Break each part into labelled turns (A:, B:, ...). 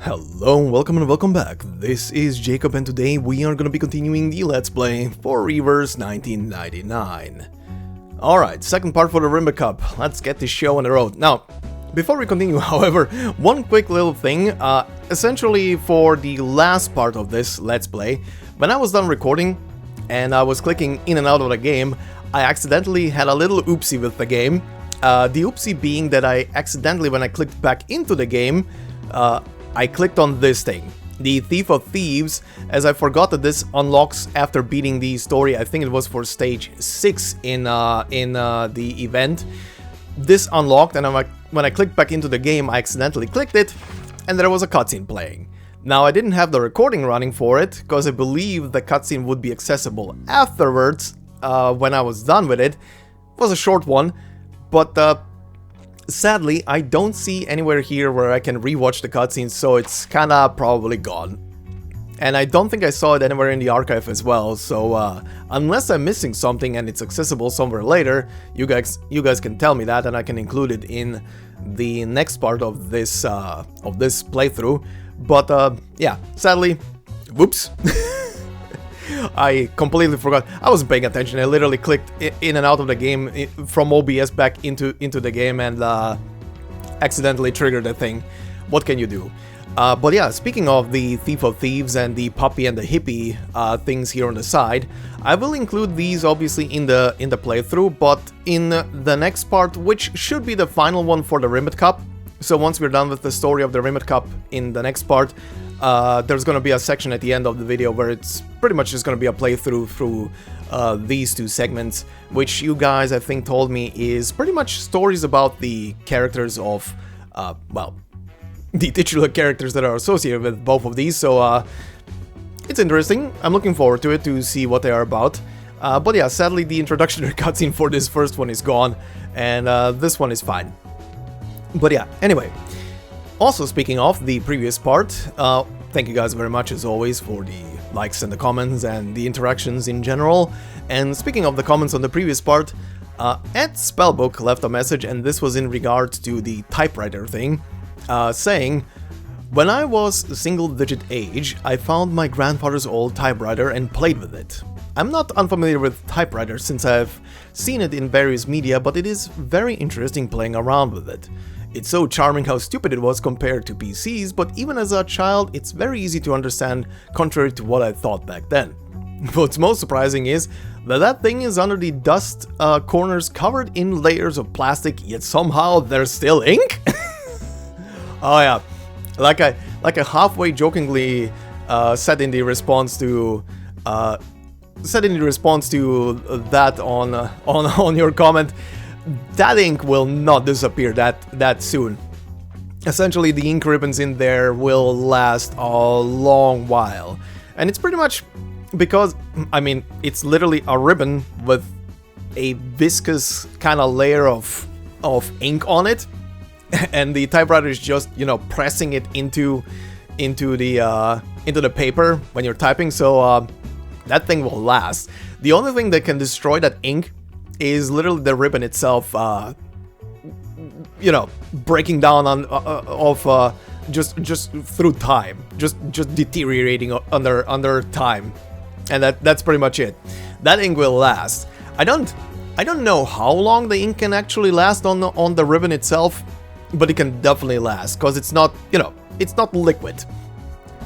A: Hello, welcome and welcome back. This is Jacob and today we are going to be continuing the Let's Play for Reverse 1999. Alright, second part for the Rimba Cup. Let's get this show on the road. Now, before we continue, however, one quick little thing. Essentially for the last part of this Let's Play, when I was done recording and I was clicking in and out of the game, I accidentally had a little oopsie with the game. The oopsie being that I accidentally, when I clicked back into the game, I clicked on this thing, the Thief of Thieves, as I forgot that this unlocks after beating the story. I think it was for stage 6 in the event. This unlocked, and when I clicked back into the game, I accidentally clicked it, and there was a cutscene playing. Now, I didn't have the recording running for it, because I believe the cutscene would be accessible afterwards, when I was done with it. It was a short one, but sadly, I don't see anywhere here where I can rewatch the cutscenes, so it's kinda probably gone. And I don't think I saw it anywhere in the archive as well, so unless I'm missing something and it's accessible somewhere later, you guys can tell me that and I can include it in the next part of this playthrough. But yeah, sadly, whoops. I completely forgot. I wasn't paying attention. I literally clicked in and out of the game from OBS back into the game and accidentally triggered the thing. What can you do? But yeah, speaking of the Thief of Thieves and the puppy and the hippie things here on the side, I will include these obviously in the playthrough, but in the next part, which should be the final one for the Rimba Cup. So once we're done with the story of the Rimba Cup in the next part, there's gonna be a section at the end of the video where it's pretty much just gonna be a playthrough through these two segments, which you guys I think told me is pretty much stories about the characters of, well, the titular characters that are associated with both of these, so it's interesting. I'm looking forward to it to see what they are about. But yeah, sadly the introductory cutscene for this first one is gone, and this one is fine. But yeah, anyway. Also, speaking of the previous part, thank you guys very much as always for the likes and the comments and the interactions in general. And speaking of the comments on the previous part, Ed Spellbook left a message, and this was in regard to the typewriter thing, saying, "When I was a single-digit age, I found my grandfather's old typewriter and played with it. I'm not unfamiliar with typewriters since I've seen it in various media, but it is very interesting playing around with it. It's so charming how stupid it was compared to PCs, but even as a child, it's very easy to understand, contrary to what I thought back then. What's most surprising is that thing is under the dust corners covered in layers of plastic, yet somehow there's still ink?" Oh yeah, like I halfway jokingly said in the response to that on your comment. That ink will not disappear that soon. Essentially, the ink ribbons in there will last a long while. And it's pretty much because, I mean, it's literally a ribbon with a viscous kind of layer of ink on it. And the typewriter is just, you know, pressing it into the paper when you're typing, so that thing will last. The only thing that can destroy that ink is literally the ribbon itself, you know, breaking down on just through time, just deteriorating under time, and that's pretty much it. That ink will last. I don't know how long the ink can actually last on the ribbon itself, but it can definitely last because it's not, you know, it's not liquid.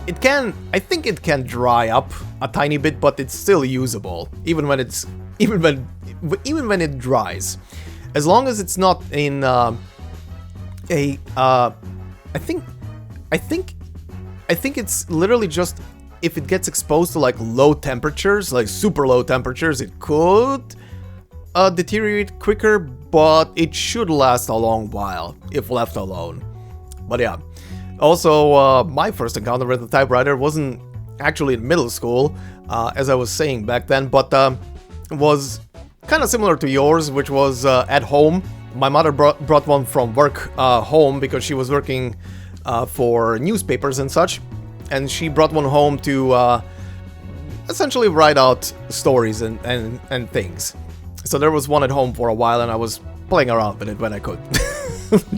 A: It can, I think it can dry up a tiny bit, but it's still usable even when it dries, as long as it's not in I think it's literally just if it gets exposed to like low temperatures, like super low temperatures, it could deteriorate quicker, but it should last a long while if left alone. But yeah, also my first encounter with the typewriter wasn't actually in middle school, as I was saying back then, but was kind of similar to yours, which was at home. My mother brought one from work home because she was working for newspapers and such, and she brought one home to essentially write out stories and things. So there was one at home for a while, and I was playing around with it when I could,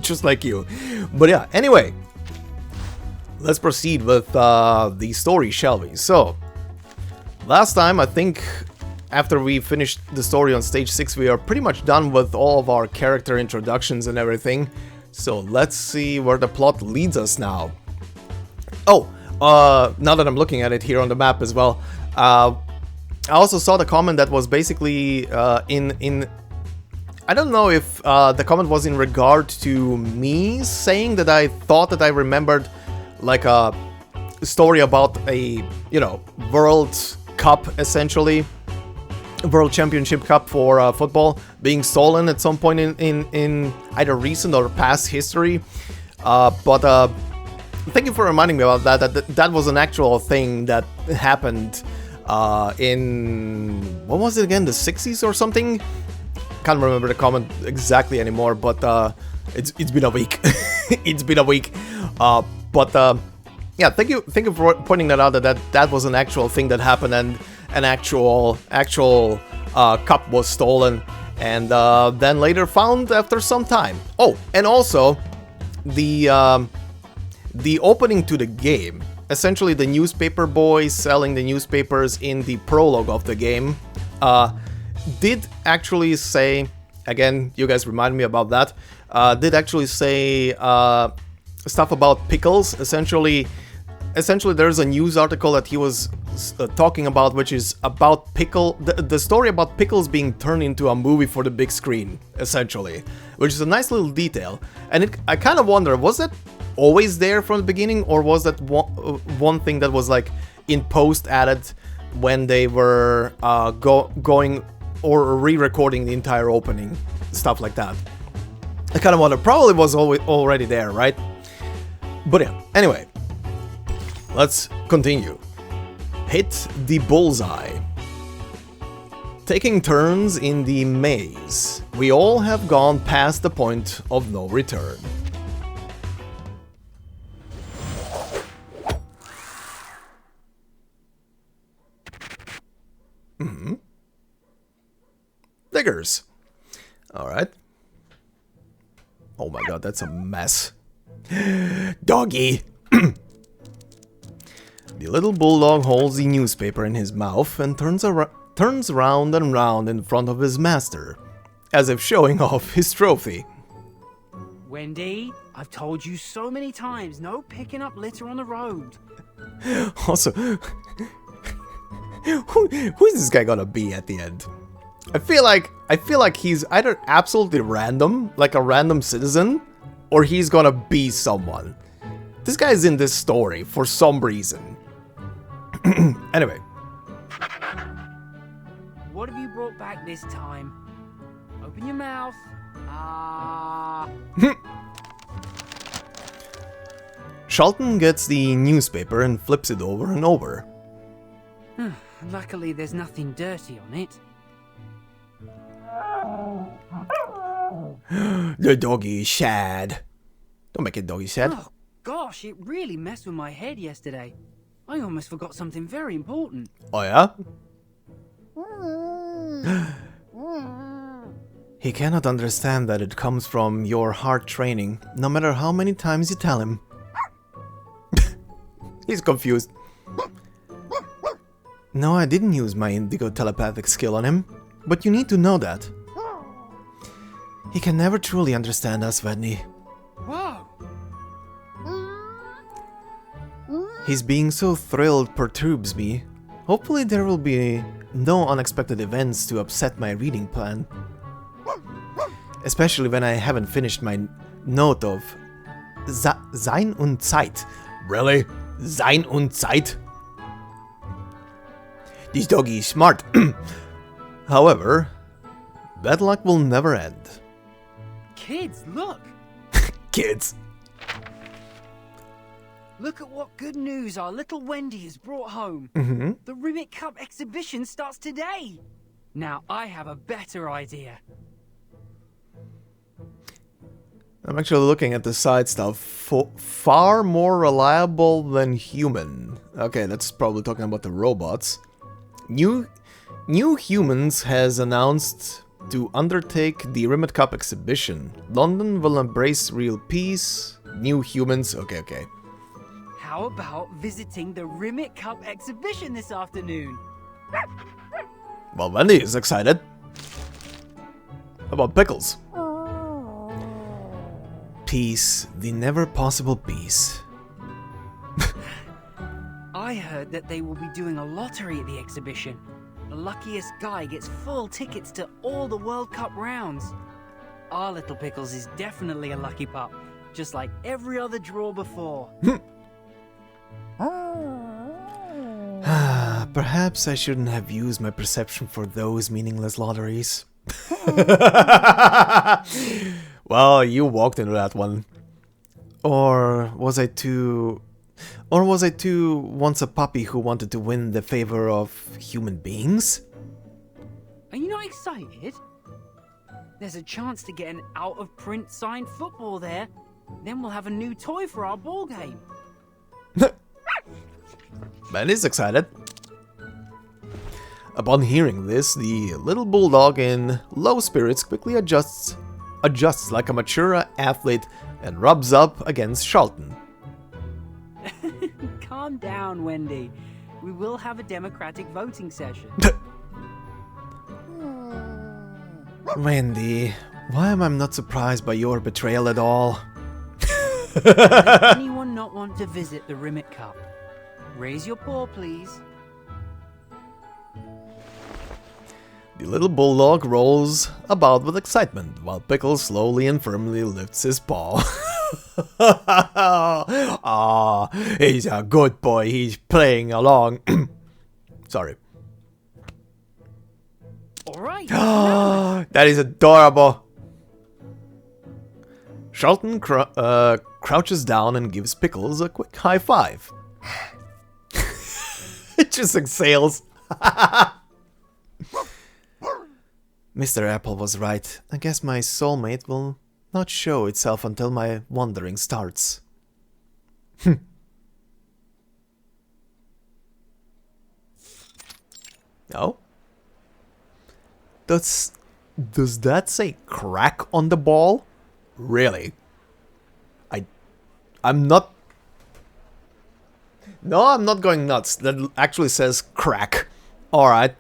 A: just like you. But yeah, anyway, let's proceed with the story, shall we? So, last time, I think, after we finished the story on stage 6, we are pretty much done with all of our character introductions and everything. So, let's see where the plot leads us now. Oh, now that I'm looking at it here on the map as well, I also saw the comment that was basically I don't know if the comment was in regard to me saying that I thought that I remembered like a story about a, you know, World Cup, essentially, World Championship Cup for football being stolen at some point in either recent or past history. But thank you for reminding me about that. That was an actual thing that happened in, what was it again, the 60s or something? Can't remember the comment exactly anymore, but it's been a week. It's been a week. Yeah, thank you for pointing that out. That was an actual thing that happened, and an actual cup was stolen, and then later found after some time. Oh, and also the opening to the game, essentially the newspaper boy selling the newspapers in the prologue of the game, did actually say, again, you guys remind me about that, did actually say stuff about Pickles. Essentially there's a news article that he was talking about, which is about the story about Pickles being turned into a movie for the big screen, essentially, which is a nice little detail. And I kind of wonder, was that always there from the beginning, or was that one thing that was like in post added when they were going or re-recording the entire opening, stuff like that? I kind of wonder. Probably was already there, right? But yeah, anyway, let's continue. Hit the bullseye. Taking turns in the maze, we all have gone past the point of no return. Diggers. Alright. Oh my god, that's a mess. Doggy! The little bulldog holds the newspaper in his mouth and turns round and round in front of his master, as if showing off his trophy.
B: Wendy, I've told you so many times, no picking up litter on the road.
A: Also, who is this guy gonna be at the end? I feel like he's either absolutely random, like a random citizen, or he's gonna be someone. This guy's in this story for some reason. Anyway.
B: What have you brought back this time? Open your mouth.
A: Charlton gets the newspaper and flips it over and over.
B: Luckily, there's nothing dirty on it.
A: The doggy is sad. Don't make it doggy sad.
B: Oh, gosh, it really messed with my head yesterday. I almost forgot something very important.
A: Oh yeah? He cannot understand that it comes from your hard training, no matter how many times you tell him. He's confused. No, I didn't use my indigo telepathic skill on him, but you need to know that. He can never truly understand us, Vertin.
B: Whoa!
A: His being so thrilled perturbs me. Hopefully there will be no unexpected events to upset my reading plan. Especially when I haven't finished my note of Sein und Zeit. Really? Sein und Zeit? This doggy is smart. However, bad luck will never end.
B: Kids, look!
A: Kids!
B: Look at what good news our little Wendy has brought home. The Rimmick Cup exhibition starts today. Now I have a better idea.
A: I'm actually looking at the side stuff. Far more reliable than human. Okay, that's probably talking about the robots. New Humans has announced to undertake the Rimmick Cup exhibition. London will embrace real peace. New Humans. Okay.
B: How about visiting the Rimit Cup exhibition this afternoon?
A: Well, Wendy is excited. How about Pickles? Peace, the never possible peace.
B: I heard that they will be doing a lottery at the exhibition. The luckiest guy gets full tickets to all the World Cup rounds. Our little Pickles is definitely a lucky pup, just like every other draw before.
A: Perhaps I shouldn't have used my perception for those meaningless lotteries. Well, you walked into that one. Or was I too once a puppy who wanted to win the favor of human beings?
B: Are you not excited? There's a chance to get an out-of-print signed football there. Then we'll have a new toy for our ball game.
A: Ben is excited. Upon hearing this, the little bulldog in low spirits quickly adjusts like a mature athlete and rubs up against Charlton.
B: Calm down, Wendy. We will have a democratic voting session.
A: Wendy, why am I not surprised by your betrayal at all?
B: Does anyone not want to visit the Rimit Cup? Raise your paw, please.
A: The little bulldog rolls about with excitement, while Pickles slowly and firmly lifts his paw. Ah, he's a good boy, he's playing along. Sorry.
B: Alright.
A: That is adorable. Charlton crouches down and gives Pickles a quick high five. It just exhales. Mr. Apple was right. I guess my soulmate will not show itself until my wandering starts. No? Does that say crack on the ball? Really? I'm not... No, I'm not going nuts. That actually says crack. Alright.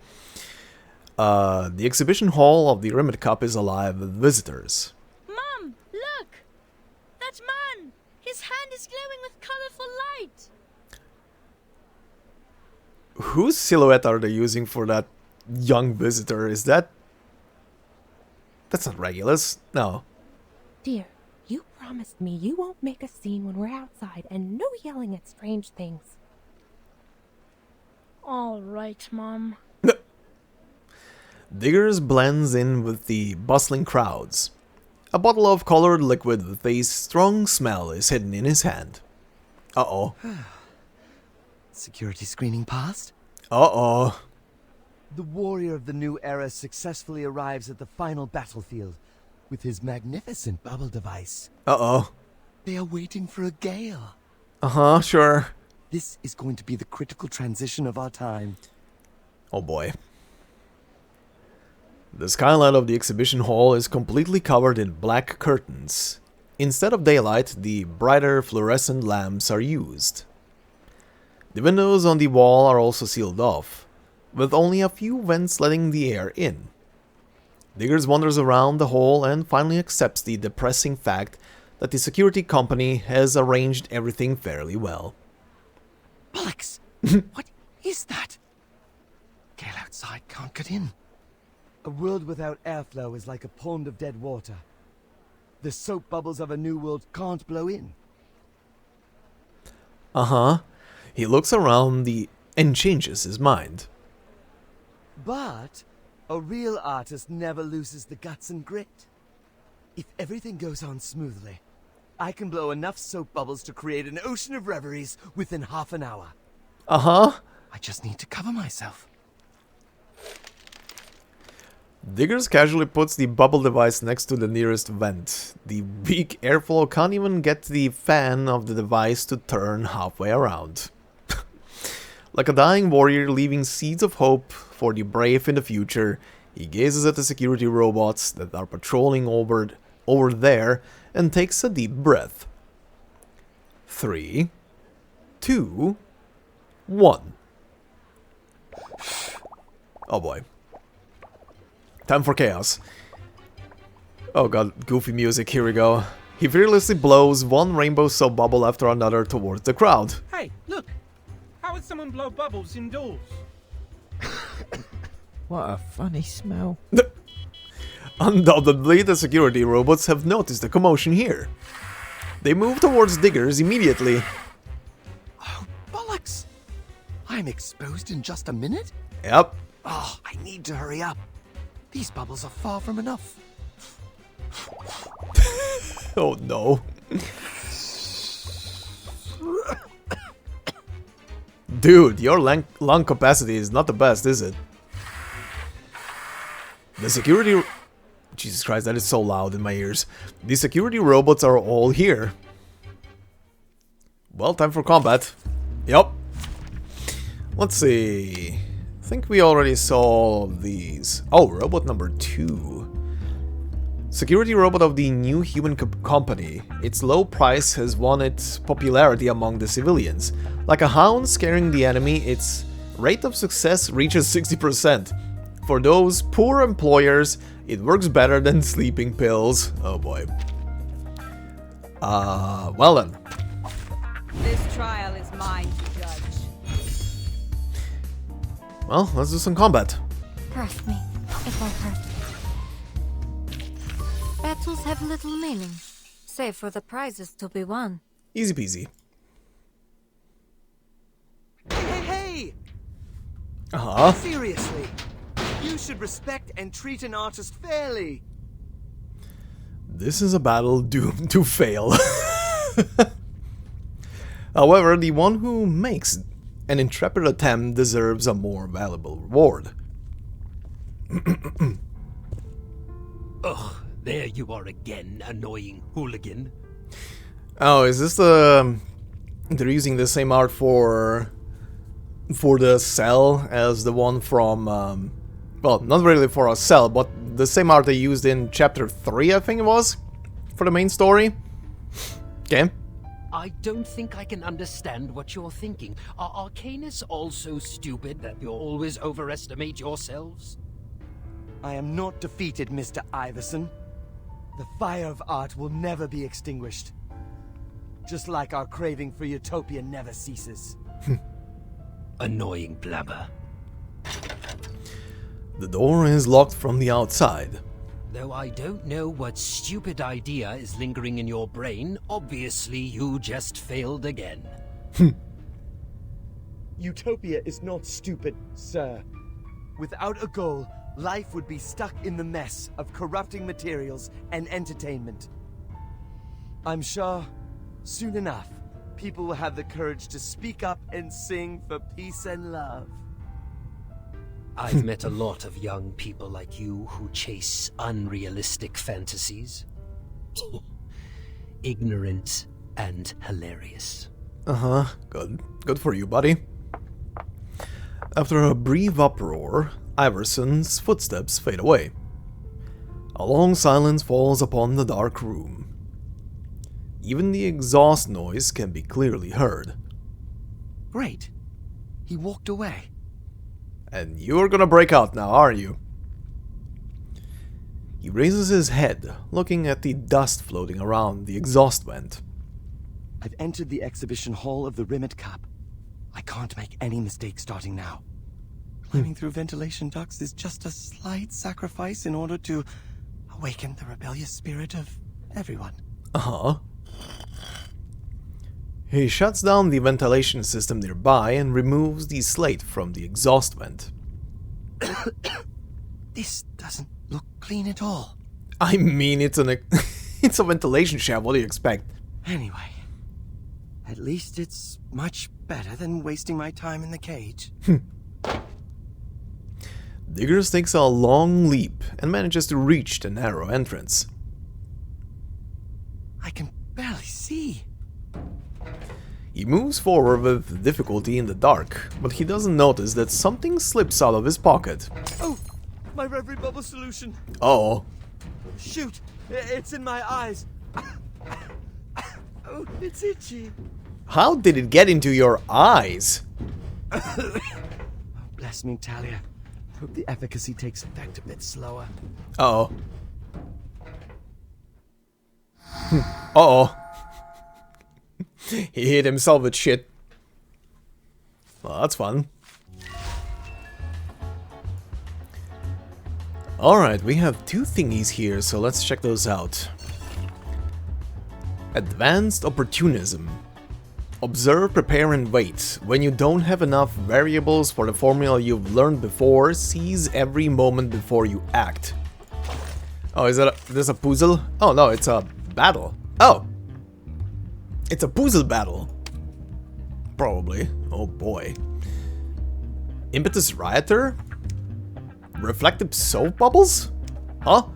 A: The exhibition hall of the Rimit Cup is alive with visitors.
C: Mom, look! That man! His hand is glowing with colorful light!
A: Whose silhouette are they using for that young visitor? Is that... That's not Regulus. No.
D: Dear, you promised me you won't make a scene when we're outside and no yelling at strange things.
C: All right, Mom.
A: Diggers blends in with the bustling crowds. A bottle of colored liquid with a strong smell is hidden in his hand. Uh-oh.
E: Security screening passed?
A: Uh-oh.
E: The warrior of the new era successfully arrives at the final battlefield with his magnificent bubble device.
A: Uh-oh.
E: They are waiting for a gale.
A: Uh-huh, sure.
E: This is going to be the critical transition of our time.
A: Oh boy. The skylight of the exhibition hall is completely covered in black curtains. Instead of daylight, the brighter fluorescent lamps are used. The windows on the wall are also sealed off, with only a few vents letting the air in. Diggers wanders around the hall and finally accepts the depressing fact that the security company has arranged everything fairly well.
E: Bollocks! What is that? Gale outside can't get in. A world without airflow is like a pond of dead water. The soap bubbles of a new world can't blow in.
A: Uh-huh. He looks around and changes his mind.
E: But a real artist never loses the guts and grit. If everything goes on smoothly, I can blow enough soap bubbles to create an ocean of reveries within half an hour.
A: Uh-huh.
E: I just need to cover myself.
A: Diggers casually puts the bubble device next to the nearest vent. The weak airflow can't even get the fan of the device to turn halfway around. Like a dying warrior leaving seeds of hope for the brave in the future, he gazes at the security robots that are patrolling over there and takes a deep breath. 3, 2, 1. Oh boy. Time for chaos. Oh god, goofy music, here we go. He fearlessly blows one rainbow soap bubble after another towards the crowd.
F: Hey, look! How would someone blow bubbles indoors?
G: What a funny smell.
A: Undoubtedly, the security robots have noticed the commotion here. They move towards diggers immediately.
E: Oh, bollocks! I'm exposed in just a minute?
A: Yep.
E: Oh, I need to hurry up. These bubbles are far from enough.
A: Oh no. Dude, your lung capacity is not the best, is it? The security... Jesus Christ, that is so loud in my ears. The security robots are all here. Well, time for combat. Yup. Let's see. I think we already saw these. Oh, robot number 2. Security robot of the new human company. Its low price has won its popularity among the civilians. Like a hound scaring the enemy, its rate of success reaches 60%. For those poor employers, it works better than sleeping pills. Oh boy. Well then.
H: This trial is mine to judge.
A: Well, let's do some combat.
C: Trust me, it won't hurt. Battles have little meaning, save for the prizes to be won.
A: Easy peasy.
E: Hey!
A: Uh-huh.
E: Seriously! You should respect and treat an artist fairly.
A: This is a battle doomed to fail. However, the one who makes an intrepid attempt deserves a more valuable reward.
I: Ugh, there you are again, annoying hooligan.
A: Oh, is this the... They're using the same art for the cell as the one from... well, not really for a cell, but the same art they used in chapter 3, I think it was, for the main story. Okay.
I: I don't think I can understand what you're thinking. Are Arcanists all so stupid that you always overestimate yourselves?
E: I am not defeated, Mr. Iverson. The fire of art will never be extinguished. Just like our craving for utopia never ceases.
I: Annoying blabber.
A: The door is locked from the outside.
I: Though I don't know what stupid idea is lingering in your brain, obviously you just failed again.
E: Utopia is not stupid, sir. Without a goal, life would be stuck in the mess of corrupting materials and entertainment. I'm sure, soon enough, people will have the courage to speak up and sing for peace and love.
I: I've met a lot of young people like you who chase unrealistic fantasies. Ignorant and hilarious.
A: Uh-huh. Good. Good for you, buddy. After a brief uproar, Iverson's footsteps fade away. A long silence falls upon the dark room. Even the exhaust noise can be clearly heard.
E: Great. He walked away.
A: And you're gonna break out now, aren't you? He raises his head, looking at the dust floating around the exhaust vent.
E: I've entered the exhibition hall of the Rimmet Cup. I can't make any mistake starting now. Climbing through ventilation ducts is just a slight sacrifice in order to awaken the rebellious spirit of everyone.
A: Uh-huh. He shuts down the ventilation system nearby and removes the slate from the exhaust vent.
E: This doesn't look clean at all.
A: I mean, it's it's a ventilation shaft, what do you expect?
E: Anyway, at least it's much better than wasting my time in the cage.
A: Diggers takes a long leap and manages to reach the narrow entrance.
E: I can barely see.
A: He moves forward with difficulty in the dark, but he doesn't notice that something slips out of his pocket.
E: Oh, my Reverie Bubble solution.
A: Oh.
E: Shoot, it's in my eyes. Oh, it's itchy.
A: How did it get into your eyes?
E: Bless me, Talia. Hope the efficacy takes effect a bit slower.
A: Uh-oh. Uh-oh. He hit himself with shit. Well, that's fun. Alright, we have two thingies here, so let's check those out. Advanced Opportunism. Observe, prepare, and wait. When you don't have enough variables for the formula you've learned before, seize every moment before you act. Oh, is that this a puzzle? Oh no, it's a battle. Oh! It's a puzzle battle. Probably. Oh boy. Impetus Rioter? Reflective soap bubbles? Huh?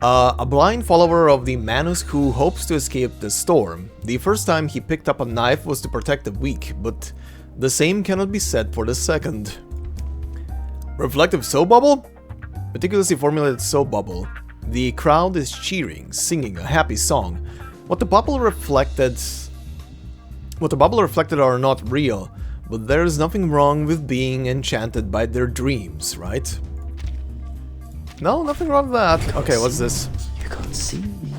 A: A blind follower of the Manus who hopes to escape the storm. The first time he picked up a knife was to protect the weak, but the same cannot be said for the second. Reflective soap bubble? Meticulously formulated soap bubble. The crowd is cheering, singing a happy song. What the bubble reflected are not real, but there's nothing wrong with being enchanted by their dreams, right? No, nothing wrong with that. Okay, what's this?
E: You can't see me.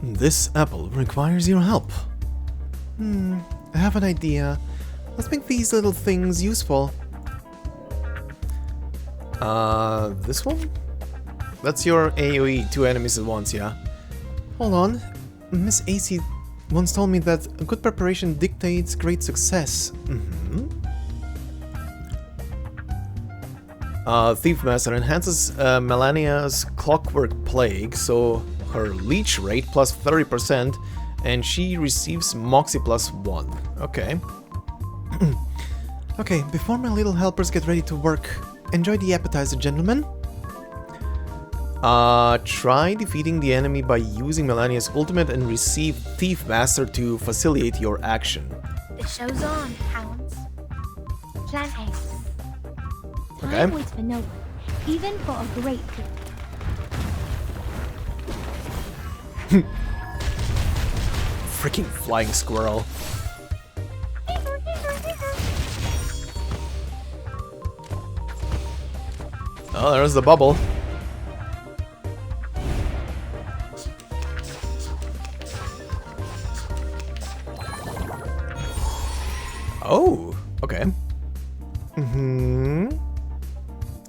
A: This apple requires your help. I have an idea. Let's make these little things useful. This one? That's your AoE, 2 enemies at once, yeah? Hold on. Miss AC once told me that good preparation dictates great success. Thief Master enhances Melania's Clockwork Plague, so her leech rate plus 30%, and she receives Moxie plus 1. Okay. Okay, before my little helpers get ready to work, enjoy the appetizer, gentlemen. Try defeating the enemy by using Melania's ultimate and receive Thief Master to facilitate your action.
C: The show's on, hounds. Plan A.
A: Okay.
C: Time waits for no one, even for a great good.
A: Freaking flying squirrel. Oh, there's the bubble. Oh, okay.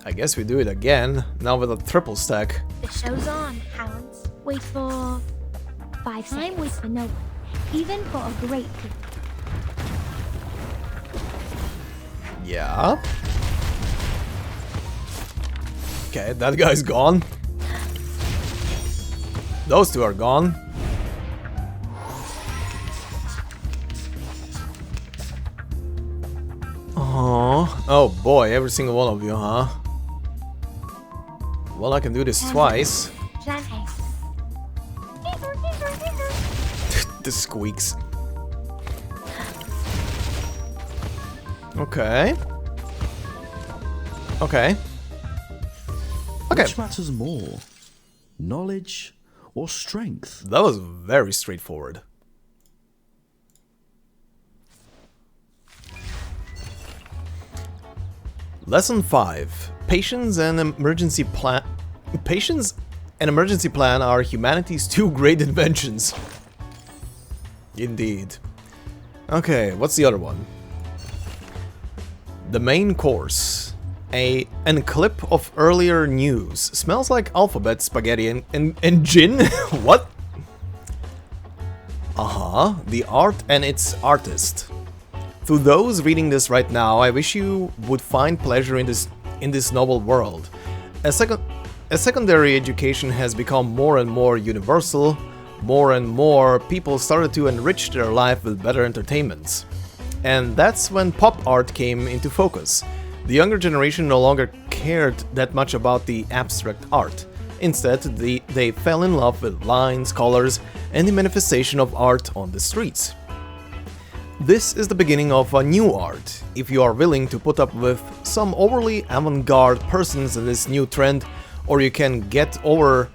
A: I guess we do it again, now with a triple stack.
C: The show's on, hounds. Wait for 5 seconds. Time waits for no one, even for a great good.
A: Yeah. Okay, that guy's gone. Those two are gone. Oh boy, every single one of you, huh? Well, I can do this twice.
C: Plan A.
A: The squeaks. Okay. Okay. Okay.
J: Which matters more? Knowledge or strength?
A: That was very straightforward. Lesson 5. Patience and emergency plan. Patience and emergency plan are humanity's 2 great inventions. Indeed. Okay, what's the other one? The main course. An clip of earlier news. Smells like alphabet, spaghetti, and gin? What? The art and its artist. To those reading this right now, I wish you would find pleasure in this noble world. A secondary education has become more and more universal. More and more people started to enrich their life with better entertainments. And that's when pop art came into focus. The younger generation no longer cared that much about the abstract art. Instead, they fell in love with lines, colors, and the manifestation of art on the streets. This is the beginning of a new art. If you are willing to put up with some overly avant-garde persons in this new trend, or you can get over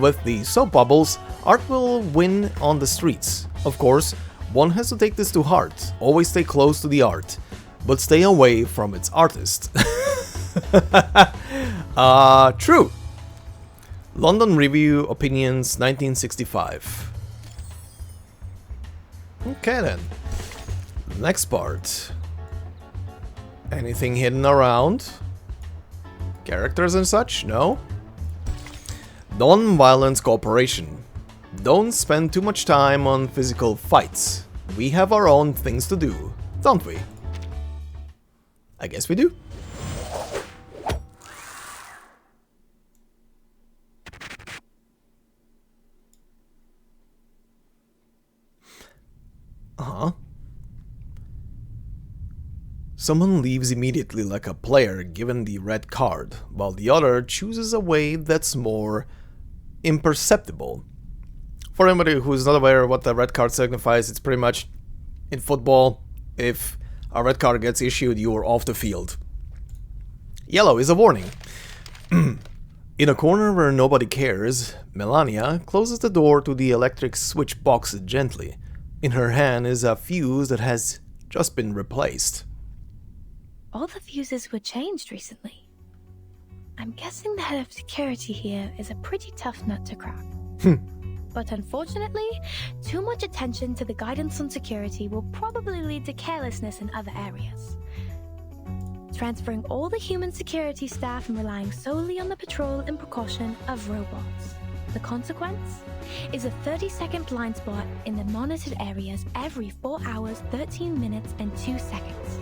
A: with the soap bubbles, Art will win on the streets. Of course, one has to take this to heart. Always stay close to the art, but stay away from its artist. True. London Review Opinions 1965. Okay then. Next part. Anything hidden around? Characters and such? No? Non-violence cooperation. Don't spend too much time on physical fights. We have our own things to do, don't we? I guess we do. Someone leaves immediately like a player given the red card, while the other chooses a way that's more imperceptible. For anybody who's not aware of what the red card signifies, it's pretty much in football, if a red card gets issued, you're off the field. Yellow is a warning. In a corner where nobody cares, Melania closes the door to the electric switch box gently. In her hand is a fuse that has just been replaced.
C: All the fuses were changed recently. I'm guessing the head of security here is a pretty tough nut to crack. But unfortunately, too much attention to the guidance on security will probably lead to carelessness in other areas. Transferring all the human security staff and relying solely on the patrol and precaution of robots. The consequence is a 30-second blind spot in the monitored areas every 4 hours, 13 minutes, and 2 seconds.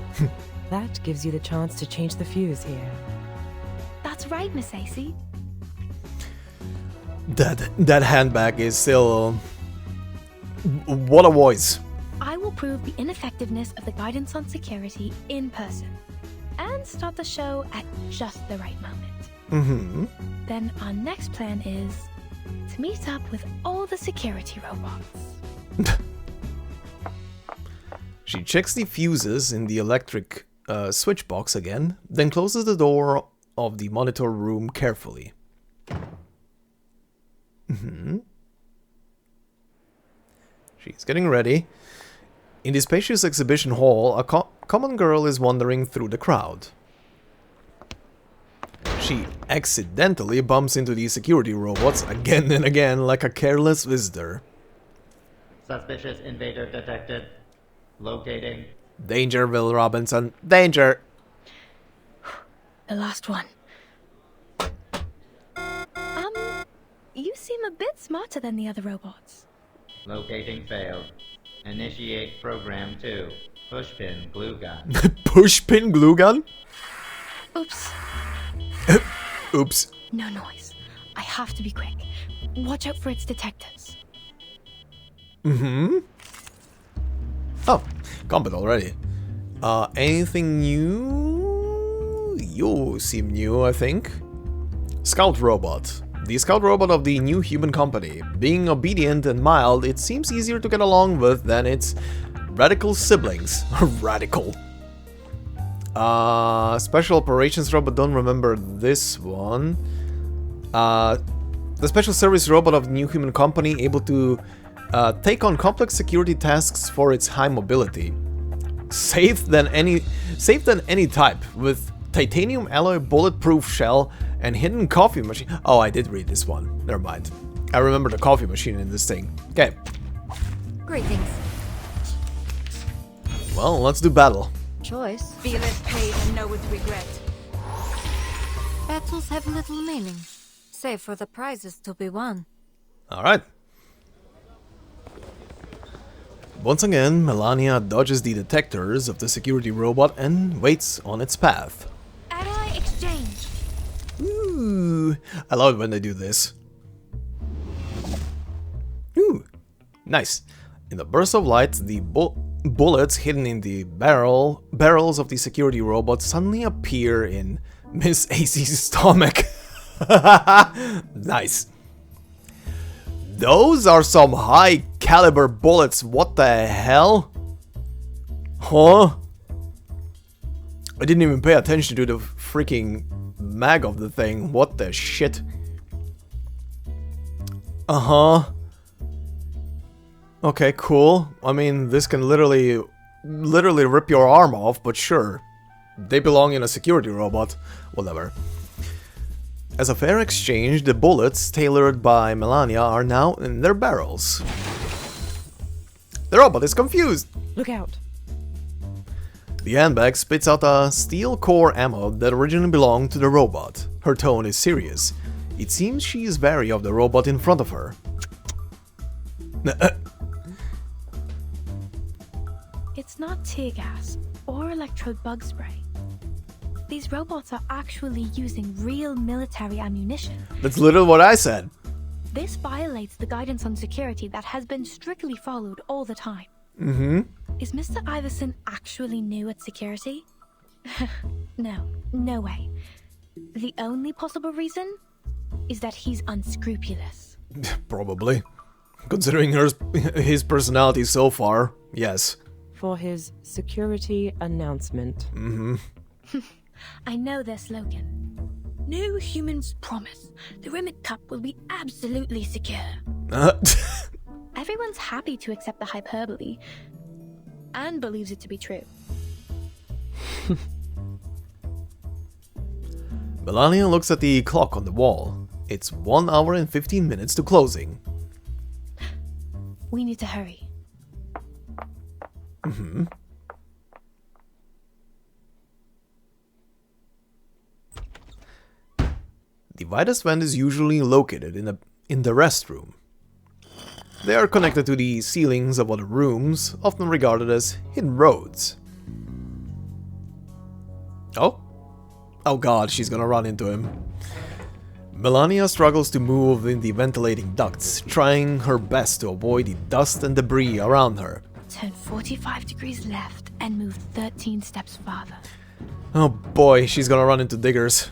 D: That gives you the chance to change the fuse here.
C: That's right, Miss AC.
A: That handbag is still... what a voice.
C: I will prove the ineffectiveness of the guidance on security in person. And start the show at just the right moment. Then our next plan is to meet up with all the security robots.
A: She checks the fuses in the electric switch box again, then closes the door of the monitor room carefully. She's getting ready. In the spacious exhibition hall, a common girl is wandering through the crowd. She accidentally bumps into the security robots again and again like a careless visitor.
K: Suspicious invader detected. Locating.
A: Danger, Will Robinson. Danger!
C: The last one. You seem a bit smarter than the other robots.
K: Locating failed. Initiate program 2. Pushpin glue gun.
A: Pushpin glue gun?
C: Oops.
A: Oops.
C: No noise. I have to be quick. Watch out for its detectors.
A: Oh, combat already. Anything new? You seem new, I think. Scout robot. The scout robot of the new human company. Being obedient and mild, it seems easier to get along with than its radical siblings. Radical. Special operations robot, don't remember this one. The special service robot of the new human company, able to take on complex security tasks for its high mobility. Safe than any type, with titanium alloy bulletproof shell and hidden coffee machine. Oh, I did read this one. Never mind. I remember the coffee machine in this thing. Okay.
H: Greetings.
A: Well, let's do battle.
H: Choice. Feel it paid and know with regret.
L: Battles have little meaning, save for the prizes to be won.
A: Alright. Once again, Melania dodges the detectors of the security robot and waits on its path.
C: Ally exchange.
A: Ooh, I love it when they do this. Ooh, nice. In the burst of light, the bullets hidden in the barrels of the security robot suddenly appear in Miss AC's stomach. Nice. Those are some high caliber bullets. What the hell? Huh? I didn't even pay attention to the freaking mag of the thing. What the shit? Uh-huh. Okay, cool. I mean, this can literally rip your arm off, but sure. They belong in a security robot. Whatever. As a fair exchange, the bullets tailored by Melania are now in their barrels. The robot is confused.
D: Look out.
A: The handbag spits out a steel core ammo that originally belonged to the robot. Her tone is serious. It seems she is wary of the robot in front of her.
C: It's not tear gas or electrode bug spray. These robots are actually using real military ammunition.
A: That's literally what I said.
C: This violates the guidance on security that has been strictly followed all the time.
A: Mm-hmm.
C: Is Mr. Iverson actually new at security? No way. The only possible reason is that he's unscrupulous.
A: Probably. Considering his personality so far, yes.
D: For his security announcement.
A: Mm-hmm.
C: I know their slogan. No humans promise. The Remit Cup will be absolutely secure. Everyone's happy to accept the hyperbole and believes it to be true.
A: Melania looks at the clock on the wall. It's 1 hour and 15 minutes to closing.
C: We need to hurry.
A: Mm-hmm. The widest vent is usually located in the restroom. They are connected to the ceilings of other rooms, often regarded as hidden roads. Oh? Oh god, she's gonna run into him. Melania struggles to move in the ventilating ducts, trying her best to avoid the dust and debris around her.
C: Turn 45 degrees left and move 13 steps farther.
A: Oh boy, she's gonna run into diggers.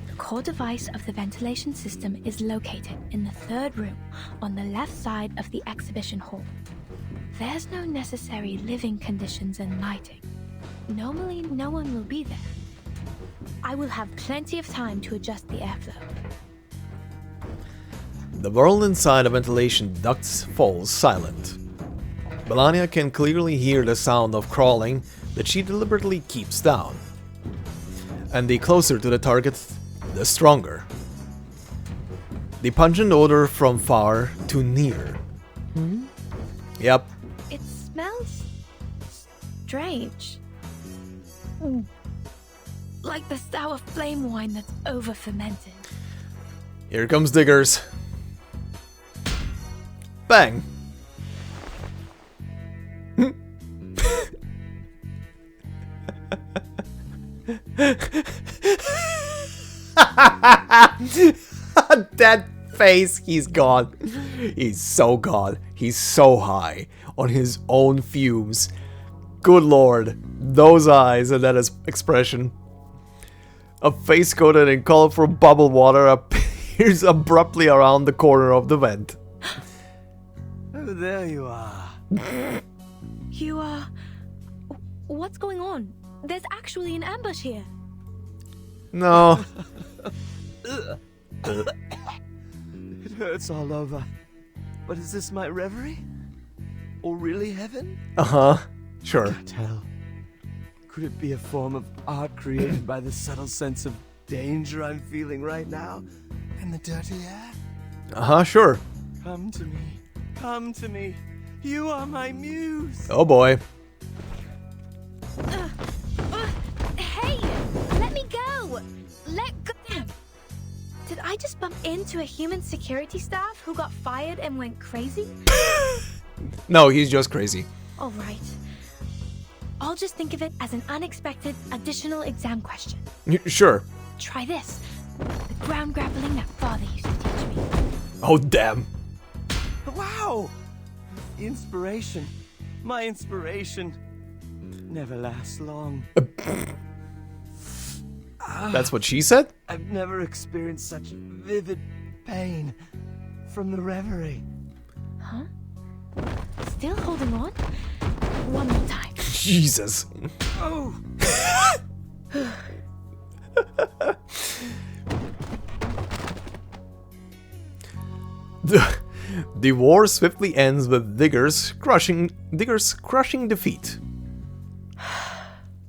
C: The core device of the ventilation system is located in the third room on the left side of the exhibition hall. There's no necessary living conditions and lighting. Normally, no one will be there. I will have plenty of time to adjust the airflow.
A: The world inside the ventilation ducts falls silent. Melania can clearly hear the sound of crawling that she deliberately keeps down. And the closer to the target, the stronger. The pungent odor from far to near.
D: Hmm?
A: Yep.
C: It smells strange. Like the sour flame wine that's over-fermented.
A: Here comes diggers. Bang! That face, he's gone. He's so gone. He's so high on his own fumes. Good lord, those eyes and that expression. A face coated in colorful bubble water appears abruptly around the corner of the vent.
E: Oh, there you are.
C: You are... What's going on? There's actually an ambush here.
A: No.
E: It hurts all over. But is this my reverie? Or really heaven?
A: Uh-huh. Sure.
E: Can't tell. Could it be a form of art created by the subtle sense of danger I'm feeling right now? And the dirty air?
A: Uh-huh, sure.
E: Come to me. Come to me. You are my muse.
A: Oh boy.
C: Hey! Let me go! Let go! Did I just bump into a human security staff who got fired and went crazy?
A: No, he's just crazy.
C: Alright. I'll just think of it as an unexpected additional exam question.
A: Sure.
C: Try this. The ground grappling that father used to teach me.
A: Oh, damn.
E: Wow! Inspiration. My inspiration never lasts long.
A: That's what she said?
E: I've never experienced such vivid pain from the reverie.
C: Huh? Still holding on? One more time.
A: Jesus.
E: Oh!
A: The war swiftly ends with Digger's crushing defeat.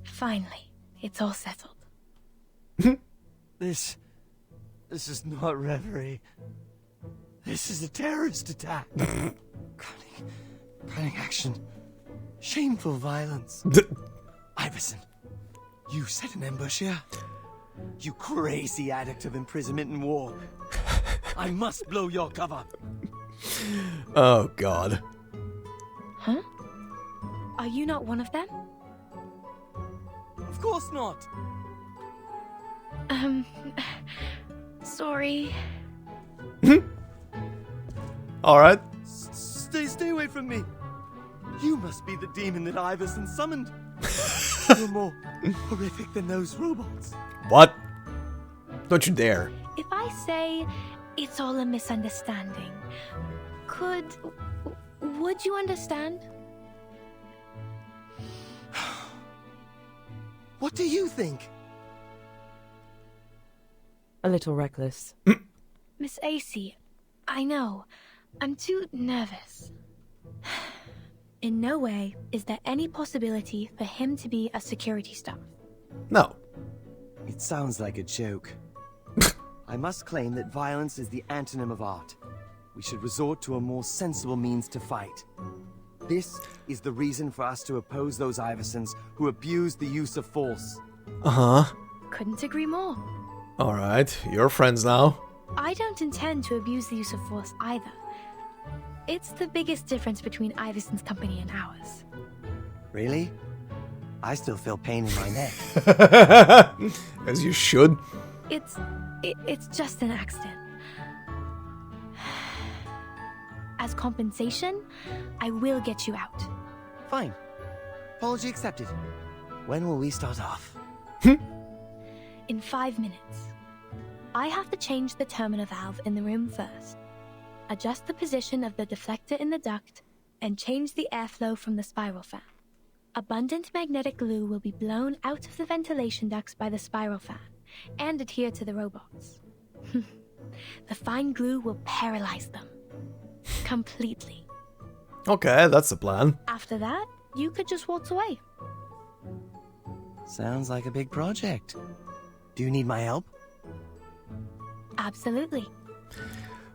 C: Finally, it's all settled.
E: This is not reverie. This is a terrorist attack. Cunning action. Shameful violence. Iverson, you set an ambush here? You crazy addict of imprisonment and war. I must blow your cover.
A: Oh, God.
C: Huh? Are you not one of them?
E: Of course not.
C: Sorry.
A: Alright.
E: Stay away from me. You must be the demon that Iverson summoned. You're more horrific than those robots.
A: What? Don't you dare.
C: If I say it's all a misunderstanding, would you understand?
E: What do you think?
D: A little reckless.
C: Miss AC, I know. I'm too nervous. In no way is there any possibility for him to be a security staff.
A: No.
E: It sounds like a joke. I must claim that violence is the antonym of art. We should resort to a more sensible means to fight. This is the reason for us to oppose those Iversons who abuse the use of force.
A: Uh-huh.
C: Couldn't agree more.
A: Alright, you're friends now.
C: I don't intend to abuse the use of force either. It's the biggest difference between Iverson's company and ours.
E: Really? I still feel pain in my neck.
A: As you should.
C: It's just an accident. As compensation, I will get you out.
E: Fine. Apology accepted. When will we start off?
C: In 5 minutes. I have to change the terminal valve in the room first. Adjust the position of the deflector in the duct, and change the airflow from the spiral fan. Abundant magnetic glue will be blown out of the ventilation ducts by the spiral fan, and adhere to the robots. The fine glue will paralyze them. Completely.
A: Okay, that's the plan.
C: After that, you could just waltz away.
E: Sounds like a big project. Do you need my help?
C: Absolutely.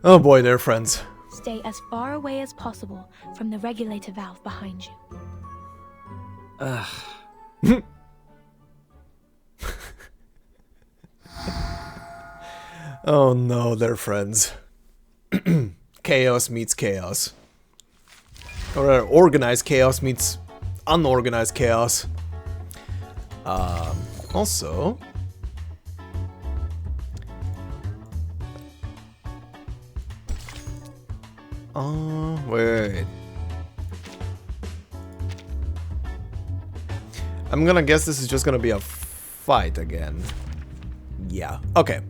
A: Oh boy, they're friends.
C: Stay as far away as possible from the regulator valve behind you.
A: Oh no, they're friends. Chaos meets chaos. Or organized chaos meets unorganized chaos. Also... wait. I'm gonna guess this is just gonna be a fight again. Yeah, okay.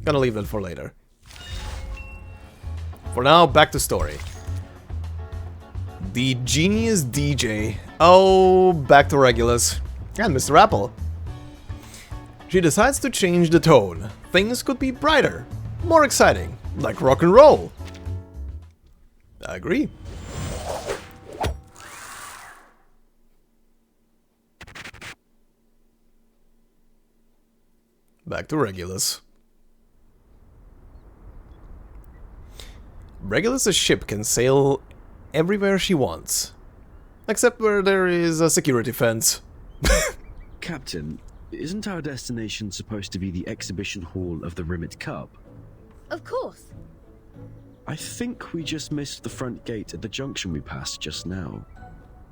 A: Gonna leave that for later. For now, back to story. The genius DJ. Oh, back to Regulus. And Mr. Apple. She decides to change the tone. Things could be brighter, more exciting, like rock and roll. I agree. Back to Regulus. Regulus' ship can sail everywhere she wants. Except where there is a security fence.
J: Captain, isn't our destination supposed to be the exhibition hall of the Rimmet Cup?
L: Of course.
J: I think we just missed the front gate at the junction we passed just now.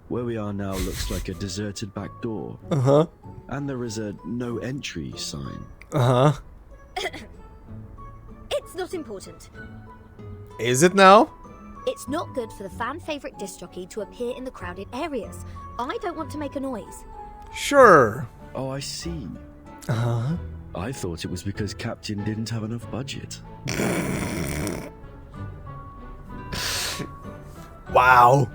J: Where we are now looks like a deserted back door.
A: Uh-huh.
J: And there is a no entry sign.
A: Uh-huh.
L: It's not important.
A: Is it now?
L: It's not good for the fan-favourite disc jockey to appear in the crowded areas. I don't want to make a noise.
A: Sure.
J: Oh, I see.
A: Uh-huh.
J: I thought it was because Captain didn't have enough budget.
A: Wow.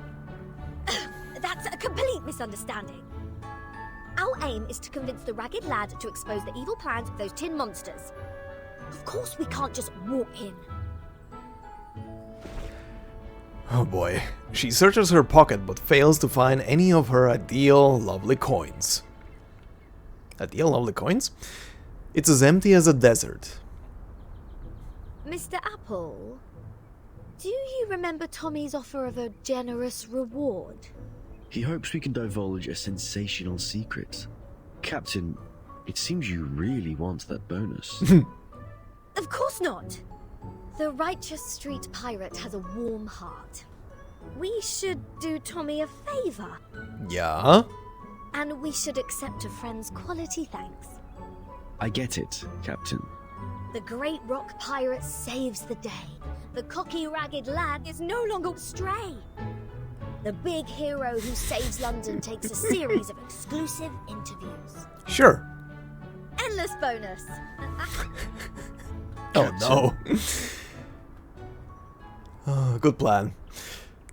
L: That's a complete misunderstanding. Our aim is to convince the ragged lad to expose the evil plans of those tin monsters. Of course we can't just walk in.
A: Oh boy. She searches her pocket but fails to find any of her ideal lovely coins. Ideal lovely coins? It's as empty as a desert.
L: Mr. Apple, do you remember Tommy's offer of a generous reward?
J: He hopes we can divulge a sensational secret. Captain, it seems you really want that bonus.
L: Of course not. The righteous street pirate has a warm heart. We should do Tommy a favor.
A: Yeah?
L: And we should accept a friend's quality thanks.
J: I get it, Captain.
L: The great rock pirate saves the day. The cocky ragged lad is no longer stray. The big hero who saves London takes a series of exclusive interviews.
A: Sure.
L: Endless bonus.
A: Oh no. Good plan.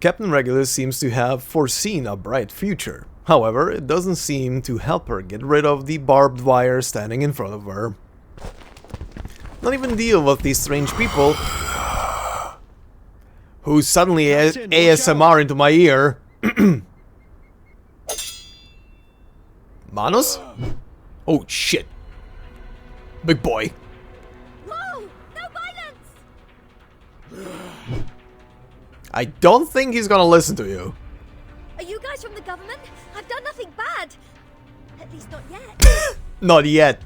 A: Captain Regulus seems to have foreseen a bright future. However, it doesn't seem to help her get rid of the barbed wire standing in front of her. Not even deal with these strange people who suddenly ASMR into my ear. Manos? Oh shit. Big boy.
L: Whoa! No violence!
A: I don't think he's gonna listen to you.
L: Are you guys from the government? I've done nothing bad. At least not yet.
A: Not yet.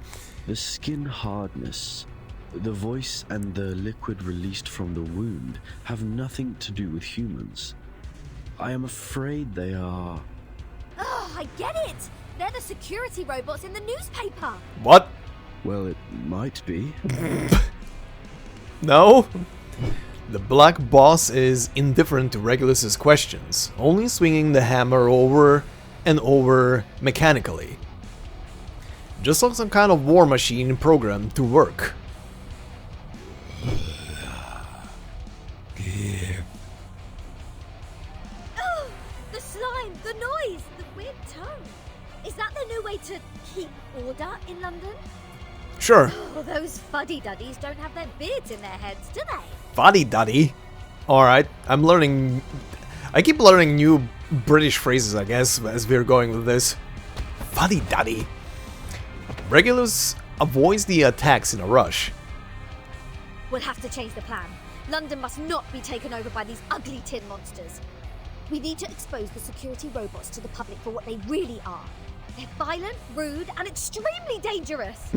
J: The skin hardness, the voice and the liquid released from the wound have nothing to do with humans. I am afraid they are...
L: Oh, I get it! They're the security robots in the newspaper!
A: What?
J: Well, it might be.
A: No? The Black Boss is indifferent to Regulus's questions, only swinging the hammer over and over mechanically. Just like some kind of war machine programmed to work.
L: Oh, the slime, the noise, the weird tone. Is that the new way to keep order in London?
A: Sure.
L: Oh, those fuddy-duddies don't have their beards in their heads, do they?
A: Fuddy-duddy? Alright, I'm learning... I keep learning new British phrases, I guess, as we're going with this. Fuddy-duddy. Regulus avoids the attacks in a rush.
L: We'll have to change the plan. London must not be taken over by these ugly tin monsters. We need to expose the security robots to the public for what they really are. They're violent, rude, and extremely dangerous.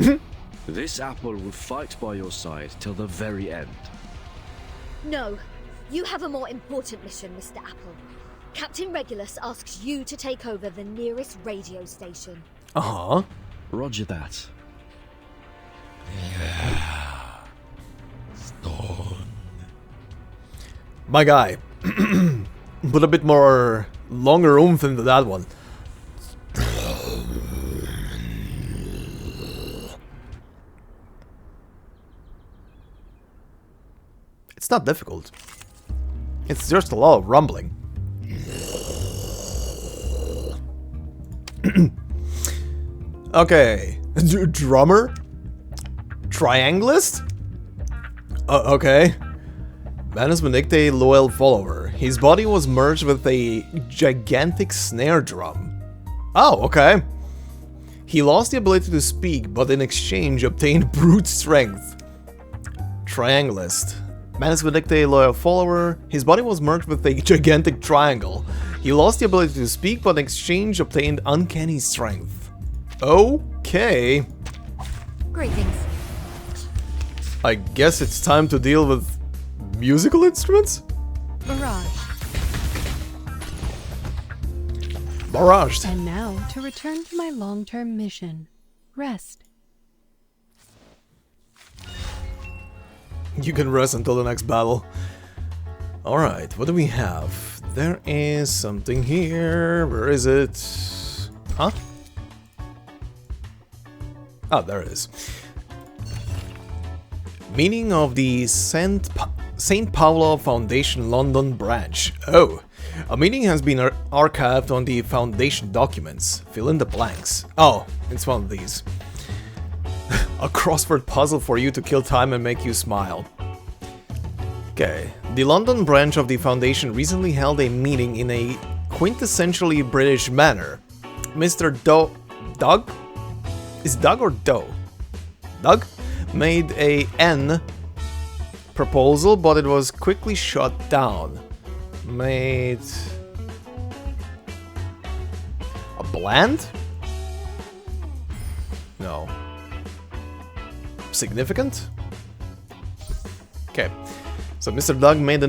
J: This apple will fight by your side till the very end.
L: No, you have a more important mission, Mr. Apple. Captain Regulus asks you to take over the nearest radio station.
A: Uh-huh.
J: Roger that.
E: Yeah. Stone.
A: My guy. Put a bit more longer oomph into that one. It's not difficult. It's just a lot of rumbling. Okay. Drummer? Triangulist? Okay. Manus Benedicte loyal follower. His body was merged with a gigantic snare drum. Oh, okay. He lost the ability to speak, but in exchange obtained brute strength. Triangulist. Manus Benedicte loyal follower. His body was merged with a gigantic triangle. He lost the ability to speak, but in exchange obtained uncanny strength. Okay.
L: Greetings.
A: I guess it's time to deal with musical instruments?
M: Barrage.
A: Barraged.
M: And now to return to my long-term mission. Rest.
A: You can rest until the next battle. Alright, what do we have? There is something here. Where is it? Huh? Oh, there it is. Meaning of the St. Paolo Foundation London branch. Oh, a meaning has been archived on the Foundation documents. Fill in the blanks. Oh, it's one of these. A crossword puzzle for you to kill time and make you smile. Okay. The London branch of the Foundation recently held a meeting in a quintessentially British manner. Mr. Doug? Is Doug or Doe? Doug? Made a N proposal, but it was quickly shut down. Made... a bland? No. Significant? Okay. So Mr. Doug made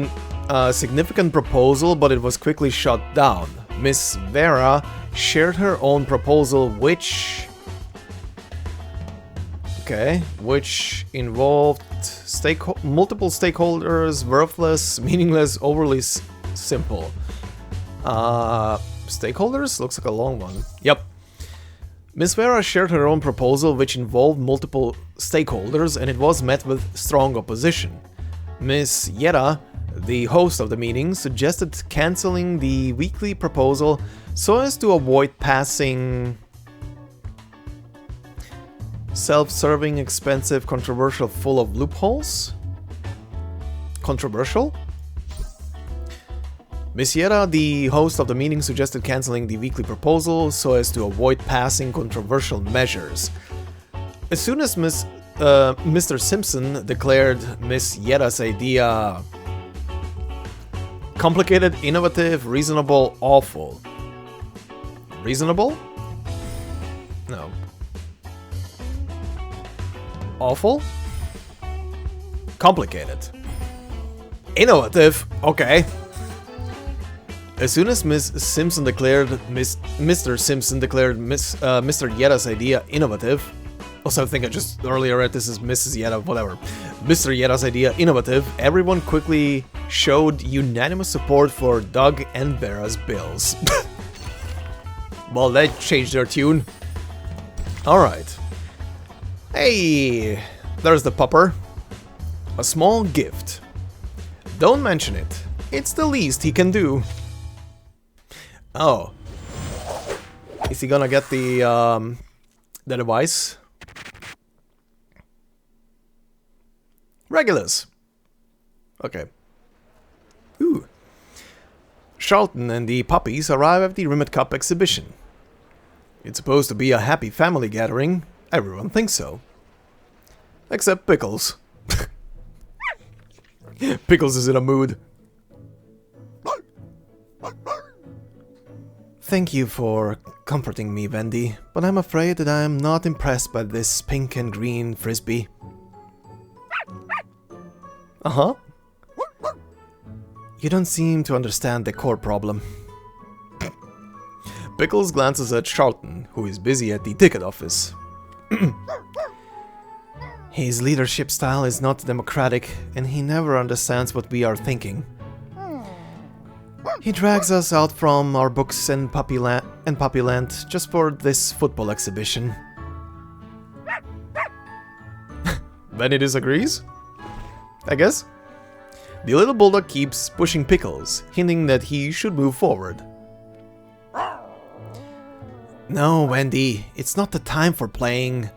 A: a significant proposal, but it was quickly shut down. Miss Vera shared her own proposal, which... okay, which involved multiple stakeholders, worthless, meaningless, overly simple. Stakeholders? Looks like a long one. Yep. Miss Vera shared her own proposal, which involved multiple stakeholders, and it was met with strong opposition. Miss Yetta, the host of the meeting, suggested cancelling the weekly proposal so as to avoid passing self-serving, expensive, controversial, full of loopholes? Controversial? Miss Yetta, the host of the meeting, suggested cancelling the weekly proposal so as to avoid passing controversial measures. As soon as Mr. Simpson declared Miss Yetta's idea complicated, innovative, reasonable, awful. Reasonable? No. Awful? Complicated. Innovative? Okay. As soon as Mr. Simpson declared Mr. Yetta's idea innovative, also I think I just earlier read this is Mrs. Yetta, whatever. Mr. Yetta's idea innovative, everyone quickly showed unanimous support for Doug and Vera's bills. Well, they changed their tune. Alright. Hey, there's the pupper. A small gift. Don't mention it. It's the least he can do. Oh. Is he gonna get the device? Regulus. Okay. Ooh. Charlton and the puppies arrive at the Rimmet Cup exhibition. It's supposed to be a happy family gathering. Everyone thinks so. Except Pickles. Pickles is in a mood. Thank you for comforting me, Wendy, but I'm afraid that I am not impressed by this pink and green frisbee. Uh-huh. You don't seem to understand the core problem. Pickles glances at Charlton, who is busy at the ticket office. His leadership style is not democratic, and he never understands what we are thinking. He drags us out from our books and Puppyland just for this football exhibition. Benny disagrees? I guess? The little bulldog keeps pushing Pickles, hinting that he should move forward. No, Wendy, it's not the time for playing.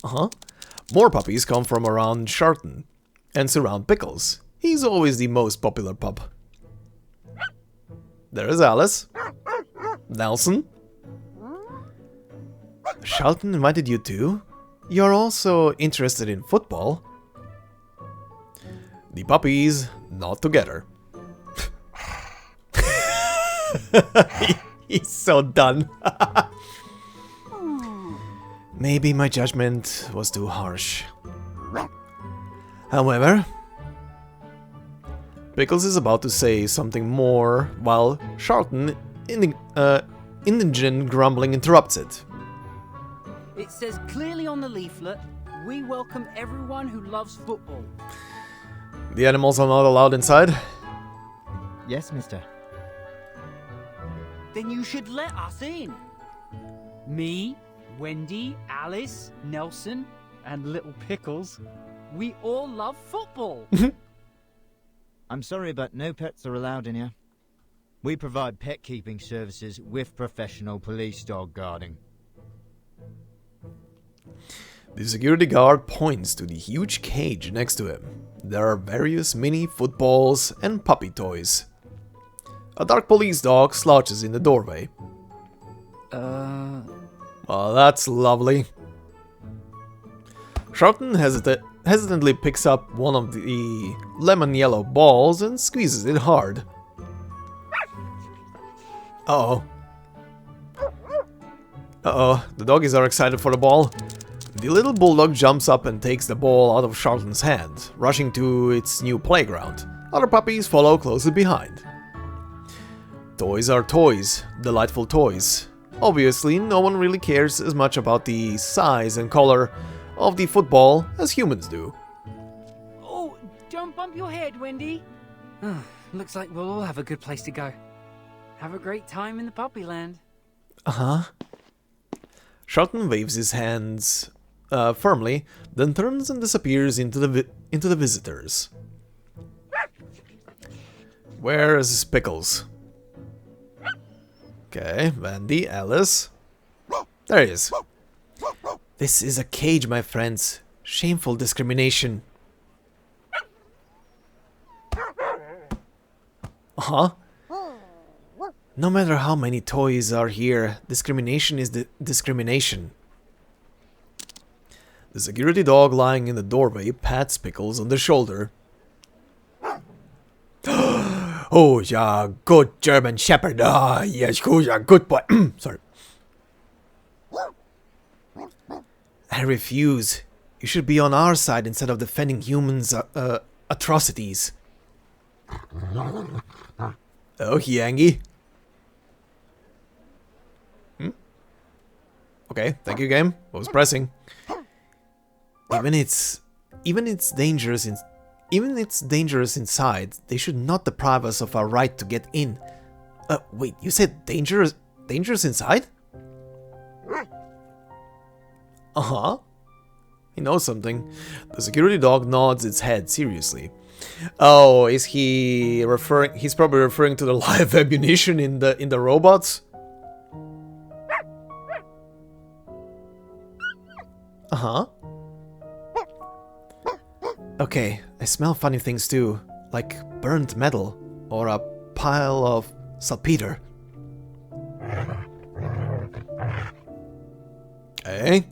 A: Uh-huh. More puppies come from around Charlton and surround Pickles. He's always the most popular pup. There is Alice. Nelson. Charlton invited you too? You're also interested in football? The puppies nod together. He's so done. Maybe my judgment was too harsh. However, Pickles is about to say something more while Charlton, indigent grumbling, interrupts it.
B: It says clearly on the leaflet, we welcome everyone who loves football.
A: The animals are not allowed inside?
N: Yes, mister.
B: Then you should let us in. Me, Wendy, Alice, Nelson, and little Pickles. We all love football.
N: I'm sorry, but no pets are allowed in here. We provide pet keeping services with professional police dog guarding.
A: The security guard points to the huge cage next to him. There are various mini footballs and puppy toys. A dark police dog slouches in the doorway. Well, that's lovely. Charlton hesitantly picks up one of the lemon yellow balls and squeezes it hard. Uh-oh. Uh-oh, the doggies are excited for the ball. The little bulldog jumps up and takes the ball out of Charlton's hand, rushing to its new playground. Other puppies follow closely behind. Toys are toys, delightful toys. Obviously, no one really cares as much about the size and color of the football as humans do.
B: Oh, don't bump your head, Wendy. Looks like we'll all have a good place to go. Have a great time in the puppy land.
A: Uh-huh. Charlton waves his hands firmly, then turns and disappears into the visitors. Where is Pickles? Okay, Wendy, Alice. There he is. This is a cage, my friends. Shameful discrimination. Uh-huh. No matter how many toys are here, discrimination is discrimination. The security dog lying in the doorway pats Pickles on the shoulder. Oh, yeah, good German Shepherd. Ah, yes, good boy. Sorry. I refuse. You should be on our side instead of defending humans' atrocities. Oh, Yangi. Okay, thank you, game. What was pressing? Even it's dangerous inside, they should not deprive us of our right to get in. Wait, you said dangerous inside? Uh-huh. He knows something. The security dog nods its head seriously. Oh, is he referring? He's probably referring to the live ammunition in the robots. Uh-huh. Okay, I smell funny things too, like burnt metal or a pile of saltpeter. Okay.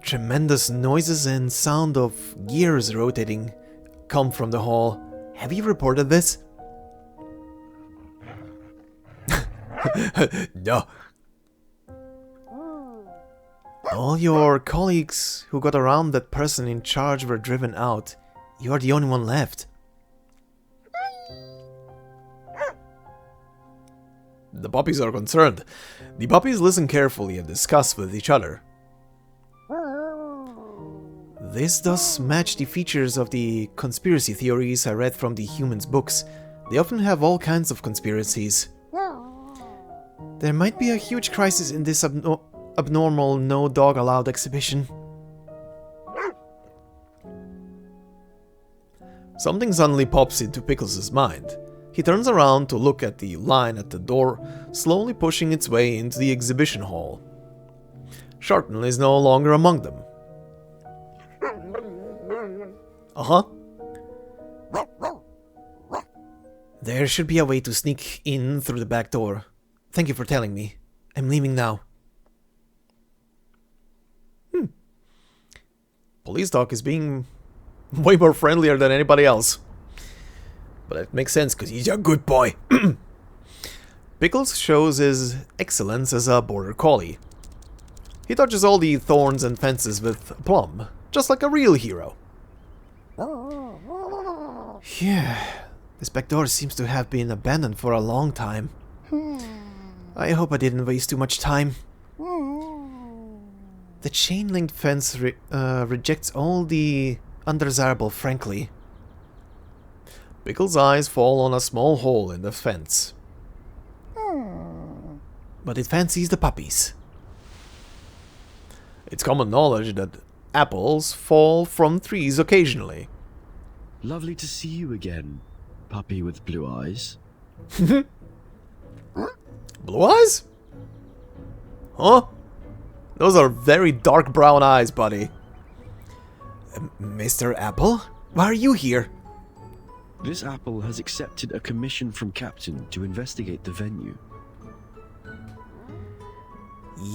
A: Tremendous noises and sound of gears rotating come from the hall. Have you reported this? No. All your colleagues who got around that person in charge were driven out. You are the only one left. The puppies are concerned. The puppies listen carefully and discuss with each other. This does match the features of the conspiracy theories I read from the humans' books. They often have all kinds of conspiracies. There might be a huge crisis in this abnormal no dog allowed exhibition. Something suddenly pops into Pickles' mind. He turns around to look at the line at the door, slowly pushing its way into the exhibition hall. Charlton is no longer among them. Uh-huh. There should be a way to sneak in through the back door. Thank you for telling me. I'm leaving now. Police dog is being way more friendlier than anybody else. But it makes sense because he's a good boy. Pickles shows his excellence as a border collie. He touches all the thorns and fences with aplomb, just like a real hero. Yeah, this back door seems to have been abandoned for a long time. I hope I didn't waste too much time. The chain-linked fence rejects all the undesirable, frankly. Pickles' eyes fall on a small hole in the fence. But it fancies the puppies. It's common knowledge that apples fall from trees occasionally.
J: Lovely to see you again, puppy with blue eyes.
A: Blue eyes? Huh? Those are very dark brown eyes, buddy. Mr. Apple? Why are you here?
J: This Apple has accepted a commission from Captain to investigate the venue.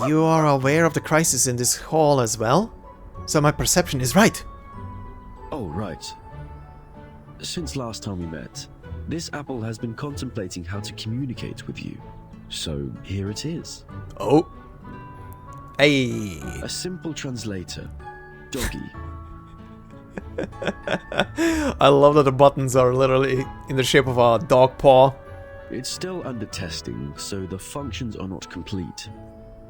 A: You are aware of the crisis in this hall as well? So my perception is right.
J: Oh, right. Since last time we met, this Apple has been contemplating how to communicate with you. So here it is.
A: Oh. Hey.
J: A simple translator. Doggy.
A: I love that the buttons are literally in the shape of a dog paw.
J: It's still under testing, so the functions are not complete.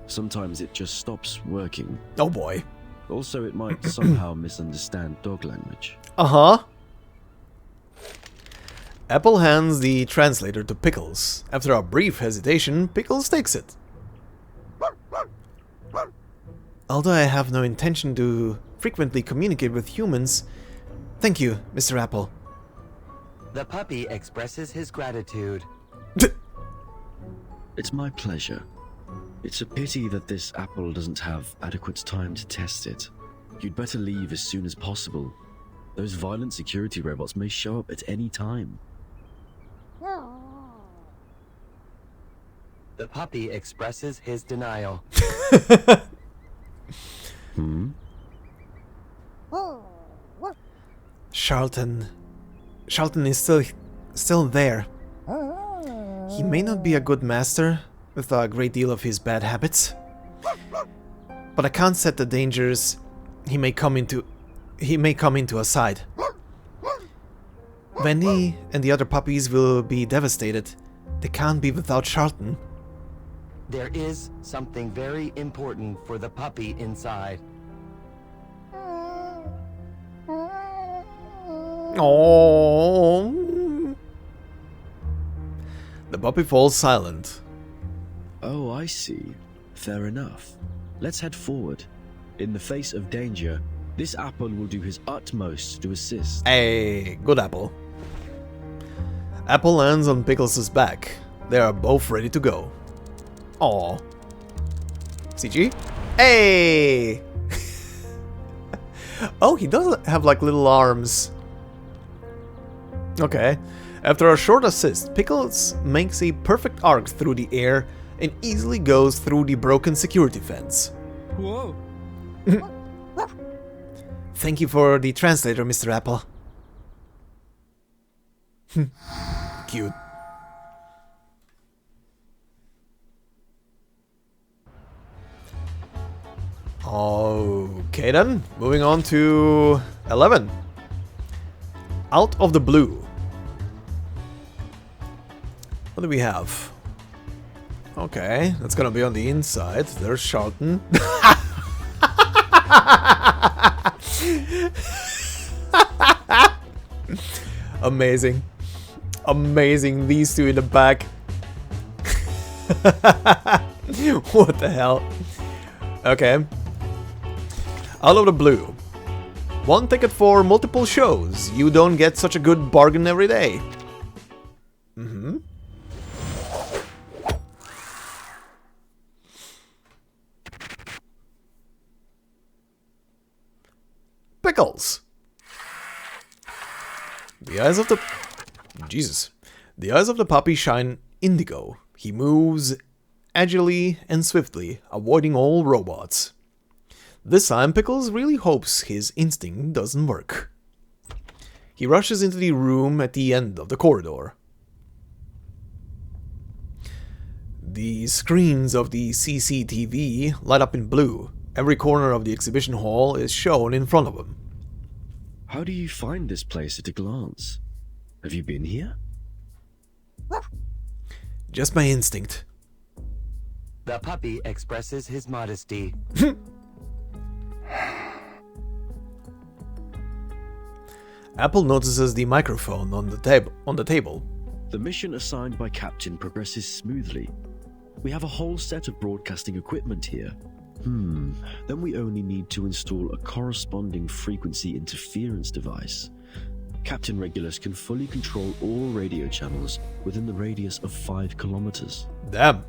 J: Sometimes it just stops working.
A: Oh boy.
J: Also, it might somehow misunderstand dog language.
A: Uh-huh. Apple hands the translator to Pickles. After a brief hesitation, Pickles takes it. Although I have no intention to frequently communicate with humans, thank you, Mr. Apple.
E: The puppy expresses his gratitude.
J: It's my pleasure. It's a pity that this Apple doesn't have adequate time to test it. You'd better leave as soon as possible. Those violent security robots may show up at any time.
E: The puppy expresses his denial.
A: Charlton is still there. He may not be a good master with a great deal of his bad habits, but I can't set the dangers he may come into aside. Wendy and the other puppies will be devastated. They can't be without Charlton.
E: There is something very important for the puppy inside.
A: Oh. The puppy falls silent.
J: Oh, I see. Fair enough. Let's head forward. In the face of danger, this Apple will do his utmost to assist.
A: Hey, good Apple. Apple lands on Pickles' back. They are both ready to go. Aww. CG? Hey! Oh, he does have like little arms. Okay. After a short assist, Pickles makes a perfect arc through the air and easily goes through the broken security fence.
F: Whoa.
A: Thank you for the translator, Mr. Apple. Cute. Okay then, moving on to 11. Out of the blue. What do we have? Okay, that's gonna be on the inside. There's Charlton. Amazing. Amazing, these two in the back. What the hell? Okay. Out of the blue. One ticket for multiple shows. You don't get such a good bargain every day. Mm-hmm. Pickles. The eyes of the... Jesus. The eyes of the puppy shine indigo. He moves agilely and swiftly, avoiding all robots. This time, Pickles really hopes his instinct doesn't work. He rushes into the room at the end of the corridor. The screens of the CCTV light up in blue. Every corner of the exhibition hall is shown in front of him.
J: How do you find this place at a glance? Have you been here?
A: Just my instinct.
E: The puppy expresses his modesty.
A: Apple notices the microphone on the table.
J: The mission assigned by Captain progresses smoothly. We have a whole set of broadcasting equipment here. Then we only need to install a corresponding frequency interference device. Captain Regulus can fully control all radio channels within the radius of 5 kilometers.
A: Damn.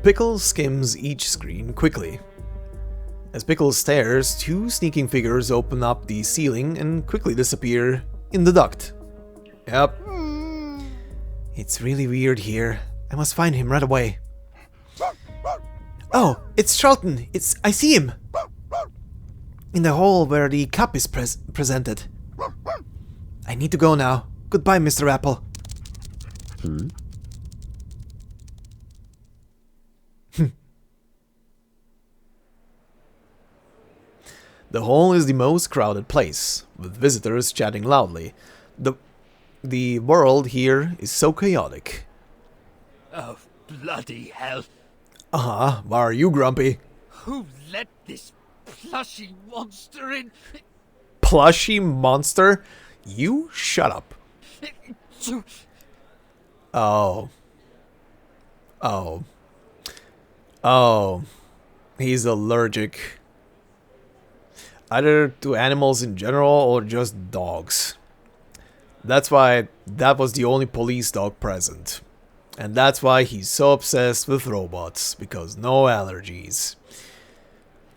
A: Pickles skims each screen quickly. As Pickles stares, two sneaking figures open up the ceiling and quickly disappear in the duct. Yep. It's really weird here. I must find him right away. Oh, it's Charlton. I see him. In the hall where the cup is presented. I need to go now. Goodbye, Mr. Apple. The hall is the most crowded place, with visitors chatting loudly. The world here is so chaotic.
I: Oh, bloody hell.
A: Why are you grumpy?
I: Who let this plushy monster in?
A: Plushy monster? You shut up. Oh. He's allergic. Either to animals in general or just dogs. That's why that was the only police dog present. And that's why he's so obsessed with robots, because no allergies.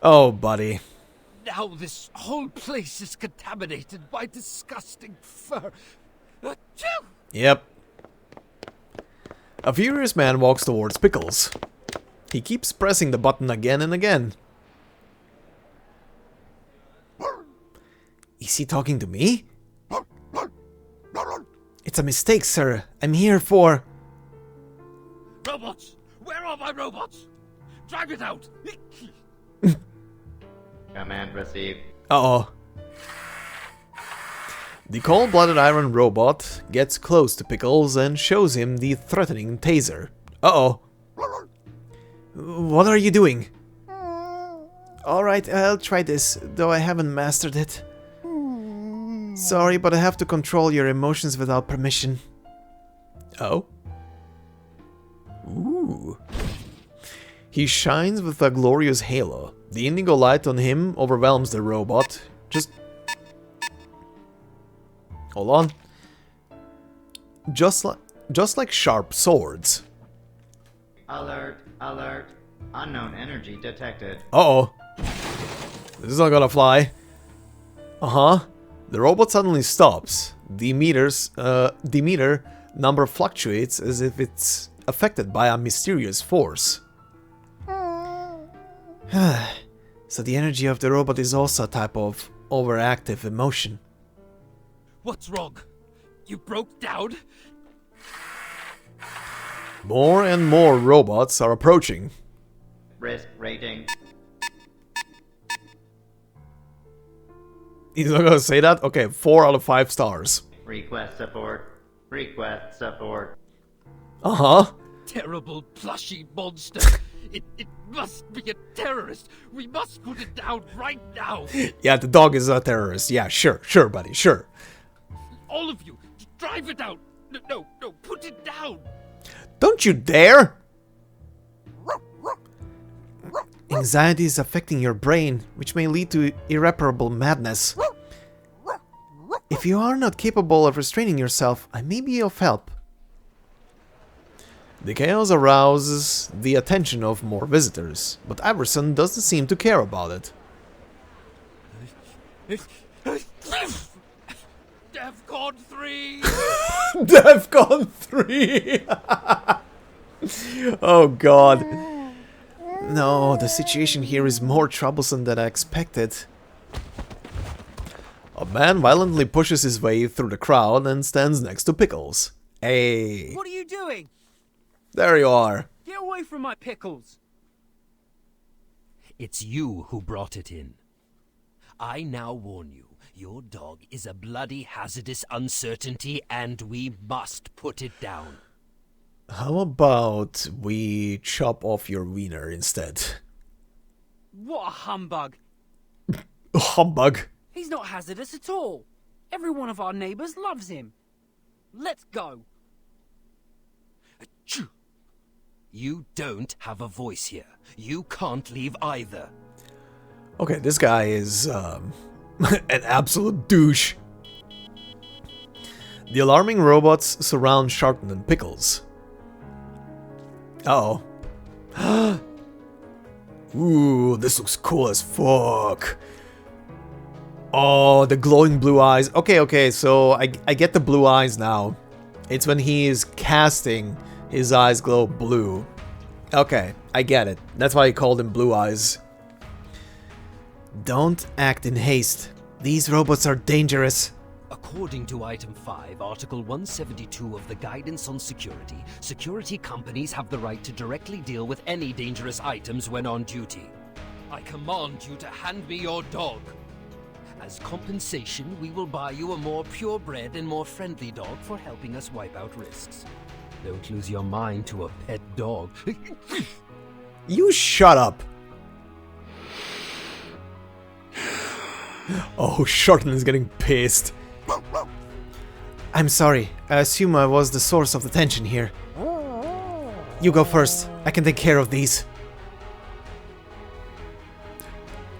A: Oh, buddy.
I: Now this whole place is contaminated by disgusting fur.
A: Yep. A furious man walks towards Pickles. He keeps pressing the button again and again. Is he talking to me? It's a mistake, sir. I'm here for...
I: Robots! Where are my robots? Drive it out!
K: Command received.
A: Uh-oh. The cold-blooded iron robot gets close to Pickles and shows him the threatening taser. Uh-oh. What are you doing? Alright, I'll try this, though I haven't mastered it. Sorry, but I have to control your emotions without permission. Oh? Ooh. He shines with a glorious halo. The indigo light on him overwhelms the robot. Just... Hold on. Just like sharp swords.
K: Alert, alert. Unknown energy detected.
A: Uh-oh. This is not gonna fly. Uh-huh. The robot suddenly stops. The meter number fluctuates as if it's affected by a mysterious force. So the energy of the robot is also a type of overactive emotion.
I: What's wrong? You broke down?
A: More and more robots are approaching.
K: Risk rating.
A: He's not gonna say that? Okay, 4 out of 5 stars.
K: Request support. Request support.
A: Uh-huh.
I: Terrible plushy monster. It must be a terrorist. We must put it down right now.
A: Yeah, the dog is a terrorist. Yeah, sure, buddy, sure.
I: All of you, drive it out. No, put it down.
A: Don't you dare! Anxiety is affecting your brain, which may lead to irreparable madness. If you are not capable of restraining yourself, I may be of help. The chaos arouses the attention of more visitors, but Iverson doesn't seem to care about it.
I: DEFCON 3!
A: DEFCON 3! Oh god. No, the situation here is more troublesome than I expected. A man violently pushes his way through the crowd and stands next to Pickles. Hey.
B: What are you doing?
A: There you are.
B: Get away from my Pickles.
I: It's you who brought it in. I now warn you, your dog is a bloody hazardous uncertainty and we must put it down.
A: How about we chop off your wiener instead?
B: What a humbug.
A: Humbug?
B: He's not hazardous at all. Every one of our neighbors loves him. Let's go.
I: You don't have a voice here. You can't leave either.
A: Okay, this guy is an absolute douche. The alarming robots surround Charlton and Pickles. Uh-oh. Ooh, this looks cool as fuck. Oh, the glowing blue eyes. Okay, so I get the blue eyes now. It's when he is casting, his eyes glow blue. Okay, I get it. That's why I called him Blue Eyes. Don't act in haste. These robots are dangerous.
I: According to Item 5, Article 172 of the Guidance on Security, security companies have the right to directly deal with any dangerous items when on duty. I command you to hand me your dog. As compensation, we will buy you a more purebred and more friendly dog for helping us wipe out risks. Don't lose your mind to a pet dog.
A: You shut up. Oh, Sharton is getting pissed. I'm sorry. I assume I was the source of the tension here. You go first. I can take care of these.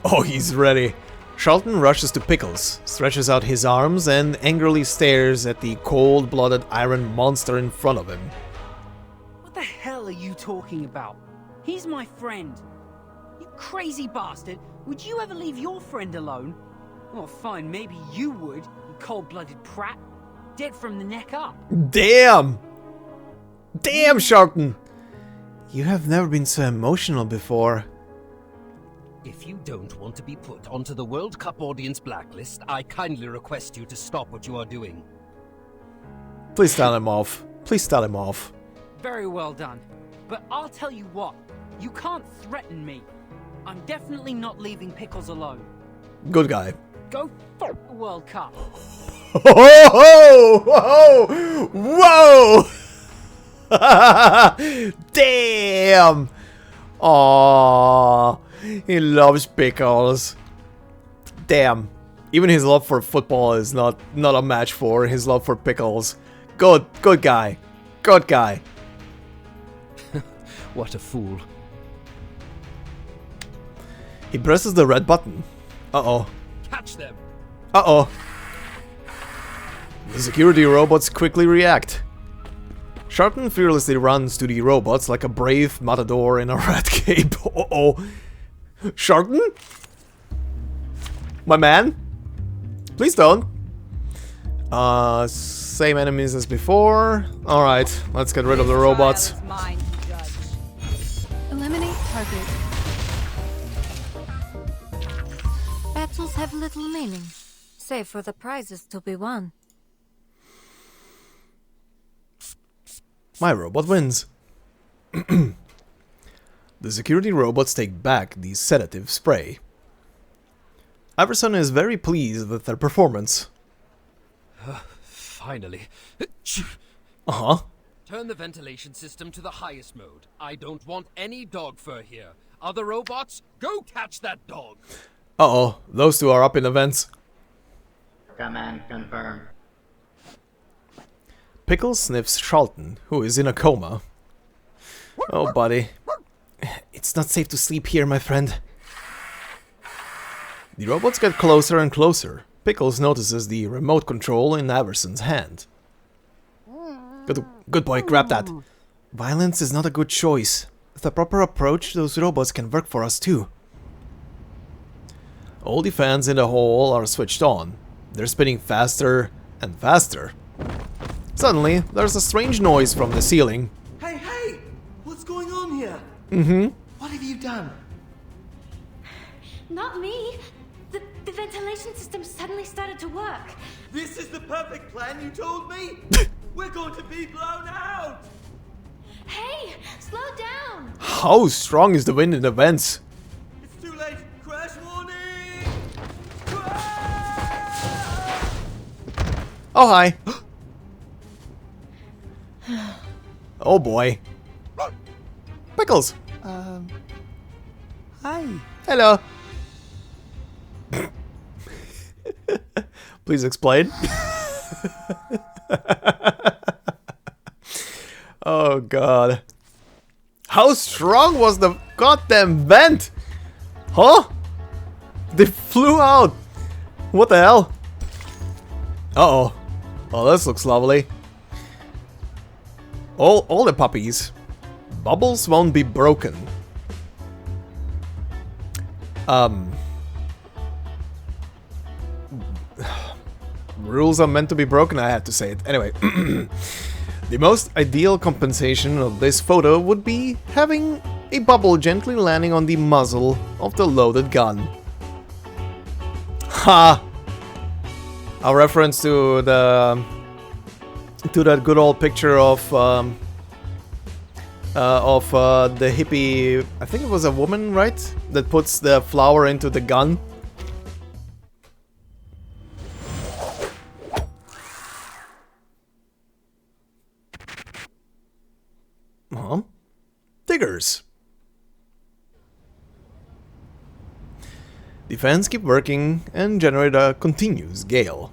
A: Oh, he's ready. Charlton rushes to Pickles, stretches out his arms, and angrily stares at the cold-blooded iron monster in front of him.
B: What the hell are you talking about? He's my friend. You crazy bastard. Would you ever leave your friend alone? Oh, fine, maybe you would, you cold-blooded prat. Dead from the neck up.
A: Damn! Damn, Charlton! You have never been so emotional before.
I: If you don't want to be put onto the World Cup audience blacklist, I kindly request you to stop what you are doing.
A: Please tell him off. Please tell him off.
B: Very well done. But I'll tell you what, you can't threaten me. I'm definitely not leaving Pickles alone.
A: Good guy.
B: Go for the World Cup.
A: Whoa! Whoa! Whoa! Damn! Aww. He loves Pickles. Damn. Even his love for football is not a match for his love for Pickles. Good guy. Good guy.
I: What a fool.
A: He presses the red button. Uh-oh.
I: Catch them.
A: Uh-oh. The security robots quickly react. Sharton fearlessly runs to the robots like a brave matador in a red cape. Uh-oh. Sharton? My man? Please don't. Same enemies as before. Alright, let's get rid of the robots.
M: Eliminate target.
L: Battles have little meaning, save for the prizes to be won.
A: My robot wins. The security robots take back the sedative spray. Iverson is very pleased with their performance.
I: Finally.
A: Uh-huh.
I: Turn the ventilation system to the highest mode. I don't want any dog fur here. Other robots, go catch that dog.
A: Uh-oh, those two are up in the vents.
K: Command confirmed.
A: Pickles sniffs Charlton, who is in a coma. Oh, buddy. It's not safe to sleep here, my friend. The robots get closer and closer. Pickles notices the remote control in Averson's hand. Good boy, grab that. Violence is not a good choice. With a proper approach, those robots can work for us too. All the fans in the hall are switched on. They're spinning faster and faster. Suddenly, there's a strange noise from the ceiling.
E: Hey! What's going on here?
A: Mm-hmm.
E: What have you done?
C: Not me. The ventilation system suddenly started to work.
E: This is the perfect plan you told me? We're going to be blown out!
C: Hey, slow down.
A: How strong is the wind in the vents?
E: It's too late. Crash warning!
A: Oh, hi. Oh boy. Pickles.
E: Hi.
A: Hello. Please explain. Oh god. How strong was the goddamn vent? Huh? They flew out. What the hell? Uh-oh. Oh, this looks lovely. All the puppies. Bubbles won't be broken. Rules are meant to be broken, I had to say it. Anyway, the most ideal compensation of this photo would be having a bubble gently landing on the muzzle of the loaded gun. Ha! A reference to that good old picture of the hippie, I think it was a woman, right? That puts the flower into the gun. Diggers. The fans keep working and generate a continuous gale.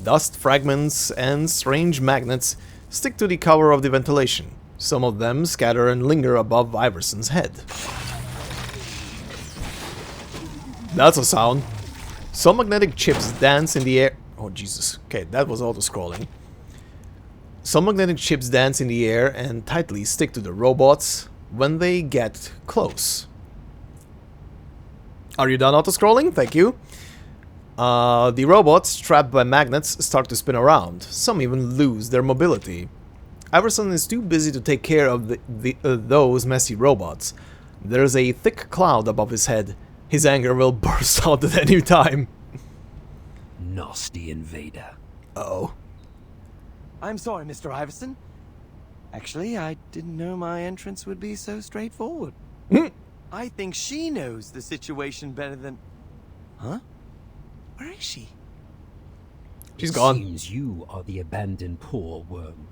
A: Dust fragments and strange magnets stick to the cover of the ventilation. Some of them scatter and linger above Iverson's head. That's a sound. Some magnetic chips dance in the air. Oh Jesus. Okay, that was auto-scrolling. Some magnetic chips dance in the air and tightly stick to the robots when they get close. Are you done auto-scrolling? Thank you. The robots, trapped by magnets, start to spin around. Some even lose their mobility. Iverson is too busy to take care of those messy robots. There's a thick cloud above his head. His anger will burst out at any time.
I: Nasty invader.
A: Uh-oh.
E: I'm sorry, Mr. Iverson. Actually, I didn't know my entrance would be so straightforward. I think she knows the situation better than... Huh? Where is she?
A: She's gone.
I: Seems you are the abandoned poor worm.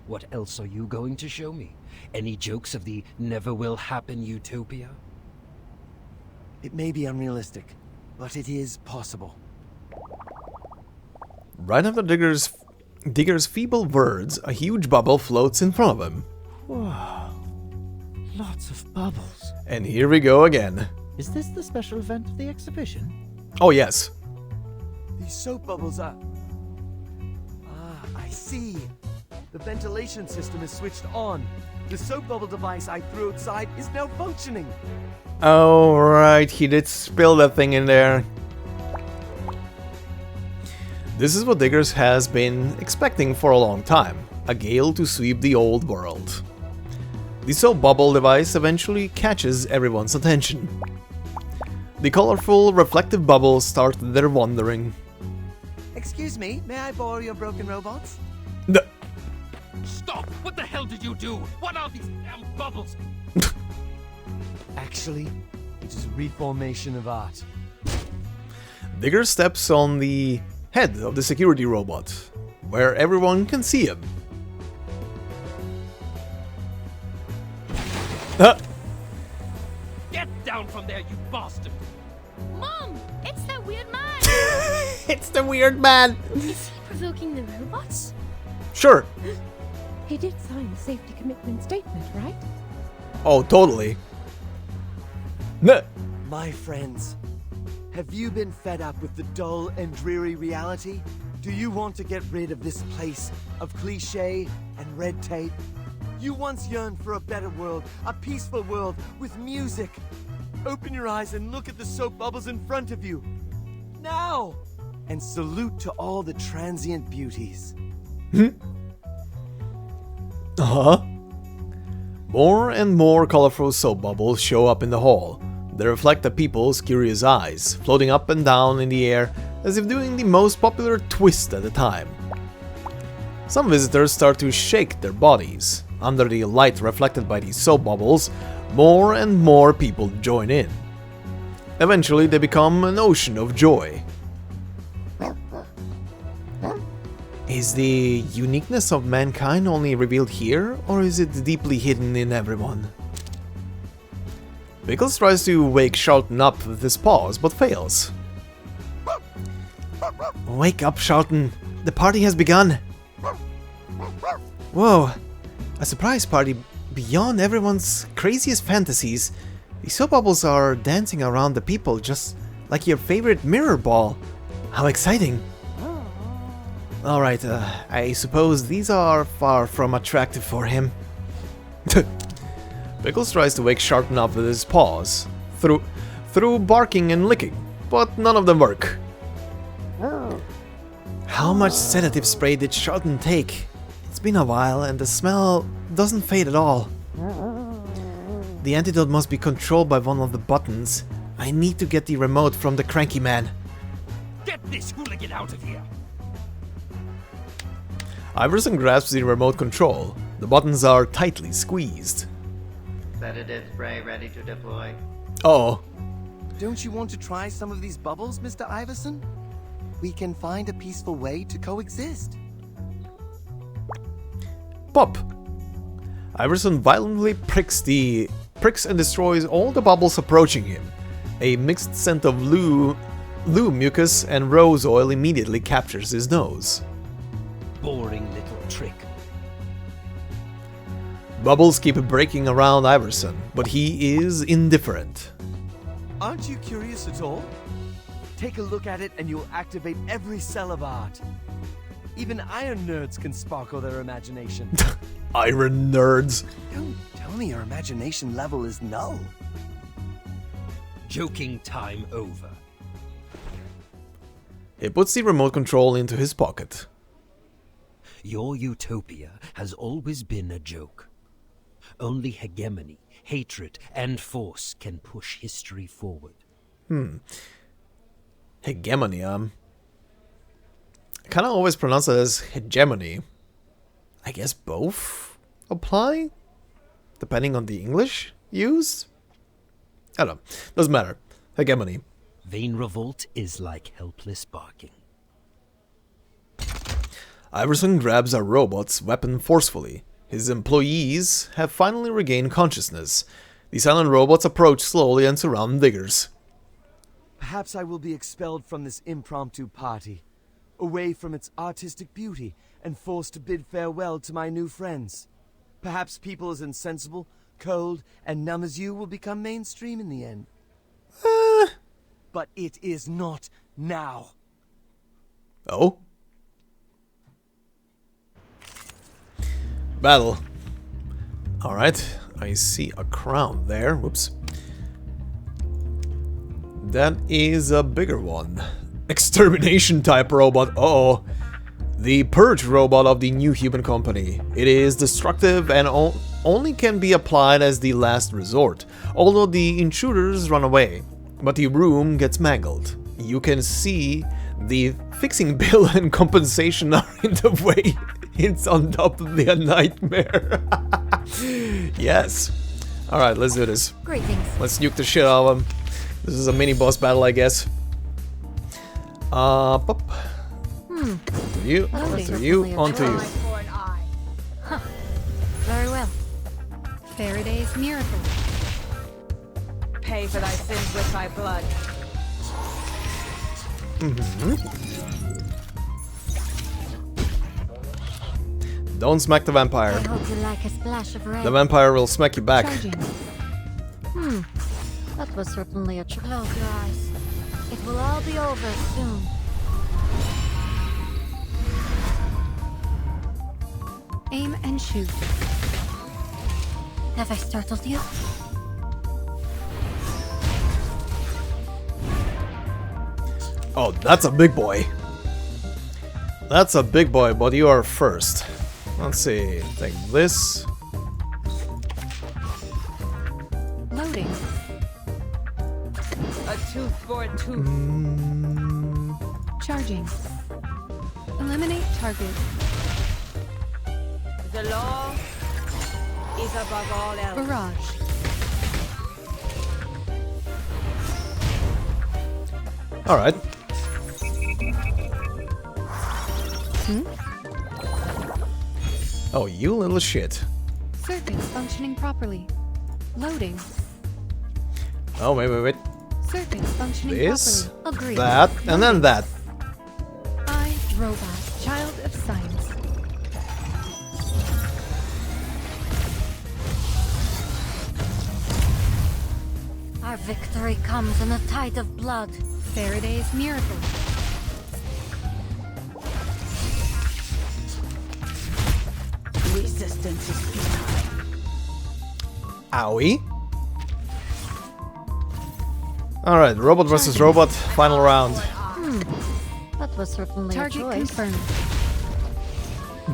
I: What else are you going to show me? Any jokes of the never will happen utopia?
E: It may be unrealistic, but it is possible.
A: Right after Digger's feeble words, a huge bubble floats in front of him.
G: Wow. Lots of bubbles.
A: And here we go again.
G: Is this the special event of the exhibition?
A: Oh yes.
E: These soap bubbles are... Ah, I see. The ventilation system is switched on. The soap bubble device I threw outside is now functioning.
A: Oh right, he did spill that thing in there. This is what Diggers has been expecting for a long time. A gale to sweep the old world. The soap bubble device eventually catches everyone's attention. The colorful, reflective bubbles start their wandering.
E: Excuse me, may I borrow your broken robots?
I: Stop! What the hell did you do? What are these damn bubbles?
E: Actually, it is a reformation of art.
A: Digger steps on the head of the security robot, where everyone can see him.
I: Get down from there, you bastard!
C: Mom! It's that weird man!
A: It's the weird man!
C: Is he provoking the robots?
A: Sure.
D: He did sign a safety commitment statement, right?
A: Oh, totally.
E: My friends, have you been fed up with the dull and dreary reality? Do you want to get rid of this place of cliché and red tape? You once yearned for a better world, a peaceful world with music. Open your eyes and look at the soap bubbles in front of you. Now! And salute to all the transient beauties.
A: More and more colorful soap bubbles show up in the hall. They reflect the people's curious eyes, floating up and down in the air as if doing the most popular twist at the time. Some visitors start to shake their bodies. Under the light reflected by these soap bubbles, more and more people join in. Eventually they become an ocean of joy. Is the uniqueness of mankind only revealed here, or is it deeply hidden in everyone? Pickles tries to wake Charlton up with his paws, but fails. Wake up, Charlton. The party has begun. Whoa, a surprise party beyond everyone's craziest fantasies. The soap bubbles are dancing around the people just like your favorite mirror ball. How exciting. Alright, I suppose these are far from attractive for him. Pickles tries to wake Sharton up with his paws, through barking and licking, but none of them work. How much sedative spray did Sharton take? It's been a while and the smell doesn't fade at all. The antidote must be controlled by one of the buttons. I need to get the remote from the cranky man.
I: Get this hooligan out of here!
A: Iverson grasps the remote control. The buttons are tightly squeezed.
K: Sedative spray ready to deploy.
A: Oh.
E: Don't you want to try some of these bubbles, Mr. Iverson? We can find a peaceful way to coexist.
A: Pop! Iverson violently pricks and destroys all the bubbles approaching him. A mixed scent of loo mucus and rose oil immediately captures his nose.
I: Boring little trick.
A: Bubbles keep breaking around Iverson, but he is indifferent.
E: Aren't you curious at all? Take a look at it and you'll activate every cell of art. Even iron nerds can sparkle their imagination.
A: Iron nerds.
E: Don't tell me your imagination level is null.
I: Joking time over.
A: He puts the remote control into his pocket.
I: Your utopia has always been a joke. Only hegemony, hatred, and force can push history forward.
A: Hegemony, I kind of always pronounce it as hegemony. I guess both apply? Depending on the English used? I don't know. Doesn't matter. Hegemony.
I: Vain revolt is like helpless barking.
A: Iverson grabs a robot's weapon forcefully. His employees have finally regained consciousness. The silent robots approach slowly and surround diggers.
E: Perhaps I will be expelled from this impromptu party, away from its artistic beauty, and forced to bid farewell to my new friends. Perhaps people as insensible, cold, and numb as you will become mainstream in the end. But it is not now.
A: Oh? Battle. Alright, I see a crown there. Whoops. That is a bigger one. Extermination type robot. Uh-oh. The Purge robot of the New Human Company. It is destructive and only can be applied as the last resort, although the intruders run away. But the room gets mangled. You can see the fixing bill and compensation are in the way. It's undoubtedly a nightmare. Yes. Alright, let's do this.
L: Greetings.
A: Let's nuke the shit out of him. This is a mini boss battle, I guess. Pop. Onto you, onto you, onto you.
L: Huh. Very well.
M: Faraday's miracle.
H: Pay for thy sins with thy blood.
A: Don't smack the vampire.
L: I hope you like a splash of red.
A: The vampire will smack you back.
L: That was certainly a close your eyes. It will all be over soon.
M: Aim and shoot.
L: Have I startled you?
A: Oh, that's a big boy. That's a big boy, but you are first. Let's see. Take this.
M: Loading.
H: A tooth for a tooth.
M: Charging. Eliminate target.
H: The law is above all else.
M: Barrage.
A: Alright. Oh, you little shit.
M: Circuits functioning properly. Loading.
A: Oh, wait.
M: Circuits functioning
A: This,
M: properly. Agreed.
A: that, and then that.
M: I, robot, child of science.
L: Our victory comes in a tide of blood.
M: Faraday's miracle.
H: Resistance is futile.
A: Owie. Alright, robot versus robot, final round.
C: That was certainly
M: Target
C: a choice.
M: confirmed.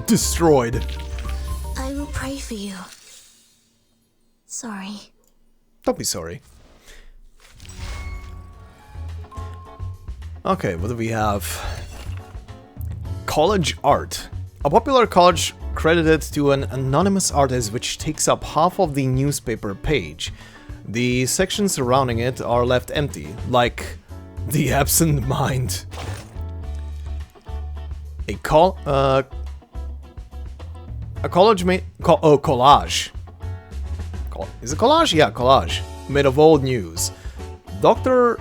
A: Destroyed.
L: I will pray for you. Sorry.
A: Don't be sorry. Okay, what do we have? College art. A popular college credited to an anonymous artist which takes up half of the newspaper page. The sections surrounding it are left empty, like the absent mind. A college made... collage. Is it collage? Yeah, collage. Made of old news. Doctor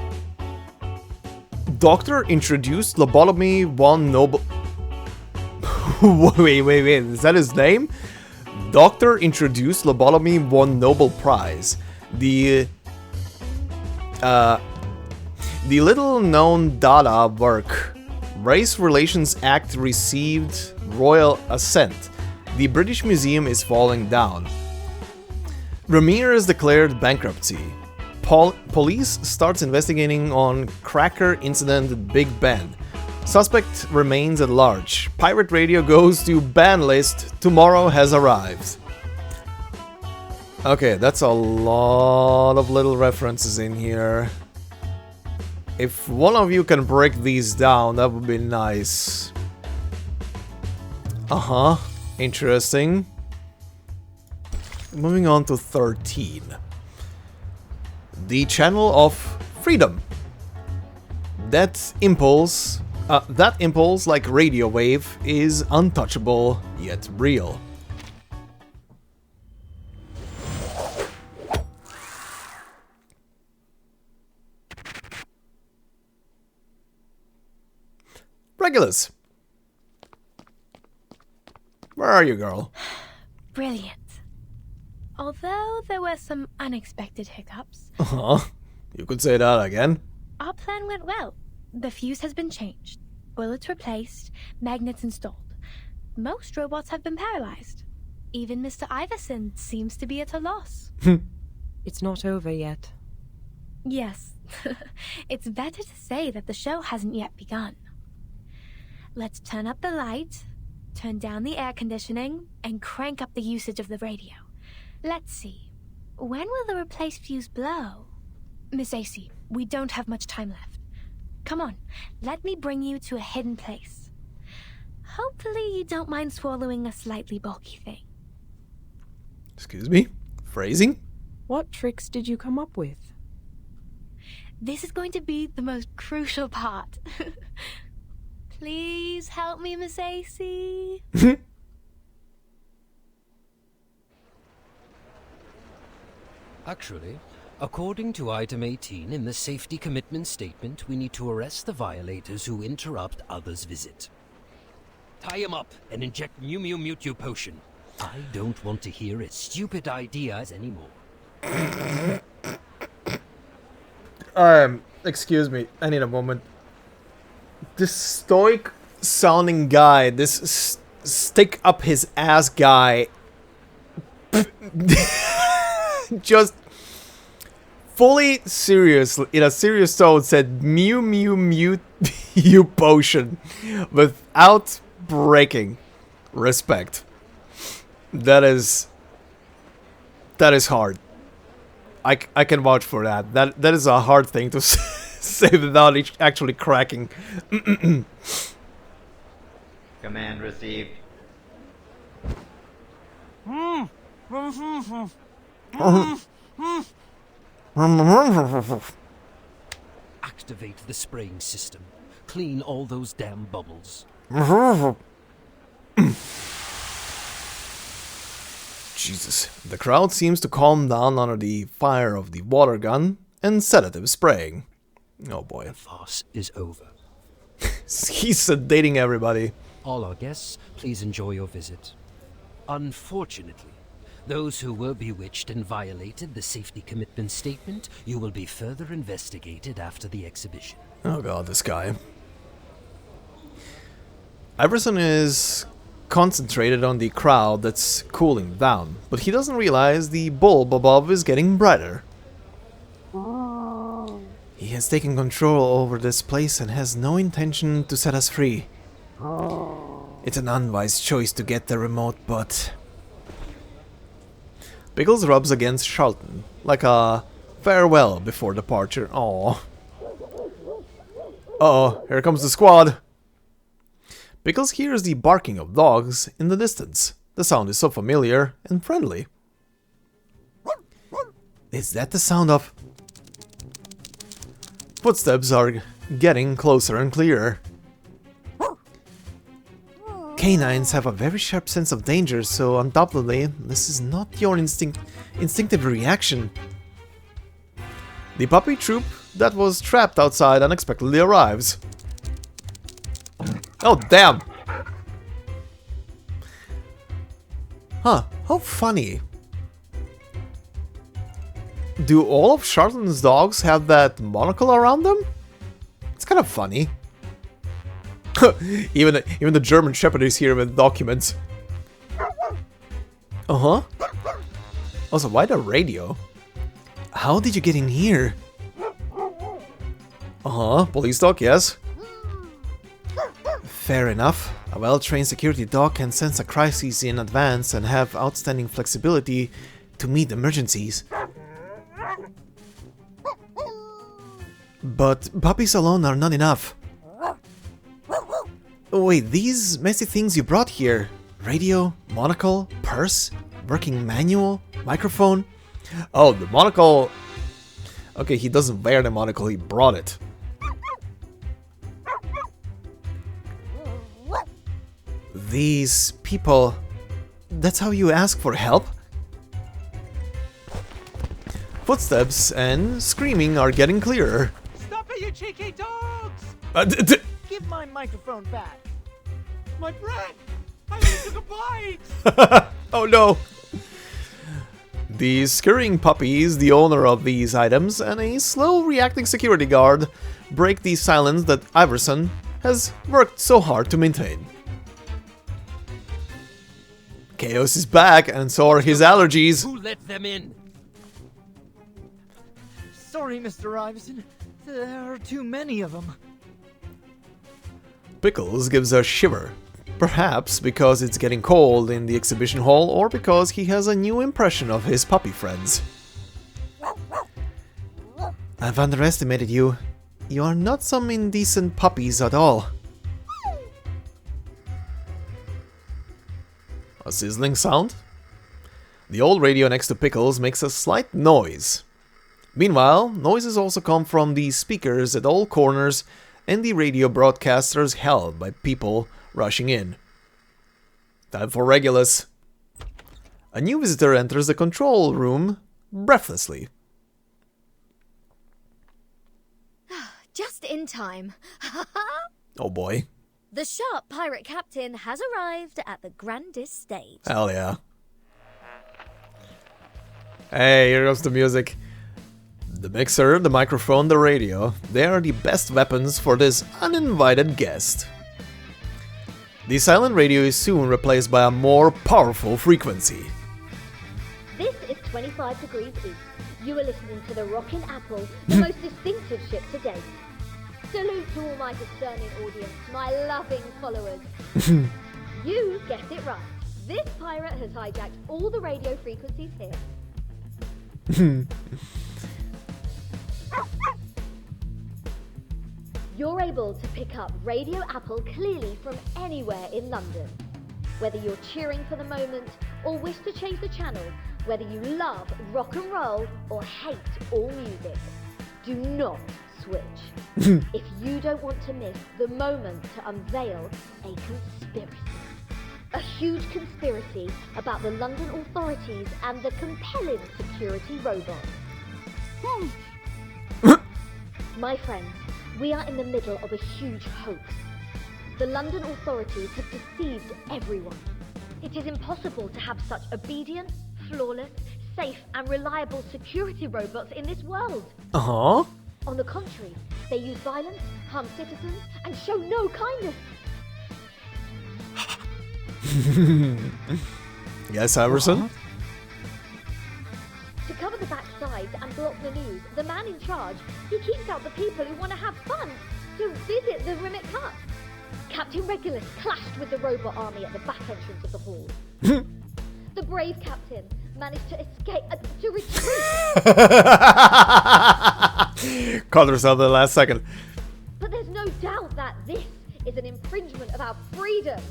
A: introduced lobotomy won Nobel... wait, is that his name? Doctor introduced lobotomy won Nobel Prize. The little-known Dada work, Race Relations Act, received royal assent. The British Museum is falling down. Ramirez declared bankruptcy. Police starts investigating on cracker incident at Big Ben. Suspect remains at large. Pirate radio goes to ban list. Tomorrow has arrived. Okay, that's a lot of little references in here. If one of you can break these down, that would be nice. Uh-huh. Interesting. Moving on to 13. The channel of freedom. That impulse, like radio wave, is untouchable yet real. Regulus. Where are you, girl?
C: Brilliant. Although there were some unexpected hiccups,
A: You could say that again.
C: our plan went well. The fuse has been changed, bullets replaced, magnets installed. Most robots have been paralyzed. Even Mr. Iverson seems to be at a loss.
D: It's not over yet.
C: Yes, it's better to say that the show hasn't yet begun. Let's turn up the light, turn down the air conditioning, and crank up the usage of the radio. Let's see. When will the replaced fuse blow? Miss AC, we don't have much time left. Come on, let me bring you to a hidden place. Hopefully you don't mind swallowing a slightly bulky thing.
A: Excuse me? Phrasing?
D: What tricks did you come up with?
C: This is going to be the most crucial part. Please help me, Miss AC.
I: Actually, according to item 18 in the safety commitment statement, we need to arrest the violators who interrupt others' visit. Tie him up and inject Mew Mew Mewtwo potion. I don't want to hear his stupid ideas anymore.
A: Excuse me, I need a moment. This stoic sounding guy, this stick up his ass guy, just fully serious, in a serious tone, said Mew Mew Mew potion without breaking. Respect. That is hard. I can vouch for that. That is a hard thing to say without actually cracking.
K: Command received.
I: Activate the spraying system. Clean all those damn bubbles.
A: Jesus. The crowd seems to calm down under the fire of the water gun and sedative spraying. Oh boy.
I: The farce is over.
A: He's sedating everybody.
I: All our guests, please enjoy your visit. Unfortunately, those who were bewitched and violated the safety commitment statement, you will be further investigated after the exhibition.
A: Oh god, this guy. Iverson is concentrated on the crowd that's cooling down, but he doesn't realize the bulb above is getting brighter. He has taken control over this place and has no intention to set us free. It's an unwise choice to get the remote, but... Pickles rubs against Charlton, like a farewell before departure. Aww. Uh-oh, here comes the squad. Pickles hears the barking of dogs in the distance. The sound is so familiar and friendly. Is that the sound of... Footsteps are getting closer and clearer. Canines have a very sharp sense of danger, so undoubtedly this is not your instinctive reaction. The puppy troop that was trapped outside unexpectedly arrives. Oh, damn! Huh, how funny. Do all of Charlton's dogs have that monocle around them? It's kind of funny. even the German Shepherd is here with documents. Uh-huh. Also, why the radio? How did you get in here? Uh-huh, police dog, yes. Fair enough. A well-trained security dog can sense a crisis in advance and have outstanding flexibility to meet emergencies. But puppies alone are not enough. Wait, these messy things you brought here? Radio, monocle, purse, working manual, microphone? Oh, the monocle... Okay, he doesn't wear the monocle, he brought it. These people... That's how you ask for help? Footsteps and screaming are getting clearer.
F: Stop it, you cheeky dogs!
G: Give my microphone back.
F: My bread! I only took a bite!
A: Oh no! The scurrying puppies, the owner of these items, and a slow-reacting security guard break the silence that Iverson has worked so hard to maintain. Chaos is back, and so are his allergies.
I: Who let them in?
G: Sorry, Mr. Iverson. There are too many of them.
A: Pickles gives a shiver. Perhaps because it's getting cold in the exhibition hall, or because he has a new impression of his puppy friends. I've underestimated you. You are not some indecent puppies at all. A sizzling sound? The old radio next to Pickles makes a slight noise. Meanwhile, noises also come from the speakers at all corners and the radio broadcasters held by people rushing in. Time for Regulus. A new visitor enters the control room breathlessly.
L: Just in time.
A: Oh boy.
L: The sharp pirate captain has arrived at the grandest stage.
A: Hell yeah. Hey, here goes the music. The mixer, the microphone, the radio, they are the best weapons for this uninvited guest. The silent radio is soon replaced by a more powerful frequency.
L: This is 25 degrees east. You are listening to the Rockin' Apple, the most distinctive ship to date. Salute to all my discerning audience, my loving followers. You guessed it right. This pirate has hijacked all the radio frequencies here. You're able to pick up Radio Apple clearly from anywhere in London. Whether you're cheering for the moment or wish to change the channel, whether you love rock and roll or hate all music, do not switch. If you don't want to miss the moment to unveil a conspiracy. A huge conspiracy about the London authorities and the compelling security robots. My friends, we are in the middle of a huge hoax. The London authorities have deceived everyone. It is impossible to have such obedient, flawless, safe and reliable security robots in this world.
A: Uh-huh.
L: On the contrary, they use violence, harm citizens, and show no kindness.
A: Yes, Iverson?
L: To cover the backside and block the news, the man in charge, he keeps out the people who want to have fun, to visit the Rimmet Cup. Captain Regulus clashed with the robot army at the back entrance of the hall. The brave captain managed to escape, to retreat.
A: Caught herself at the last second.
L: But there's no doubt that this is an infringement of our freedom.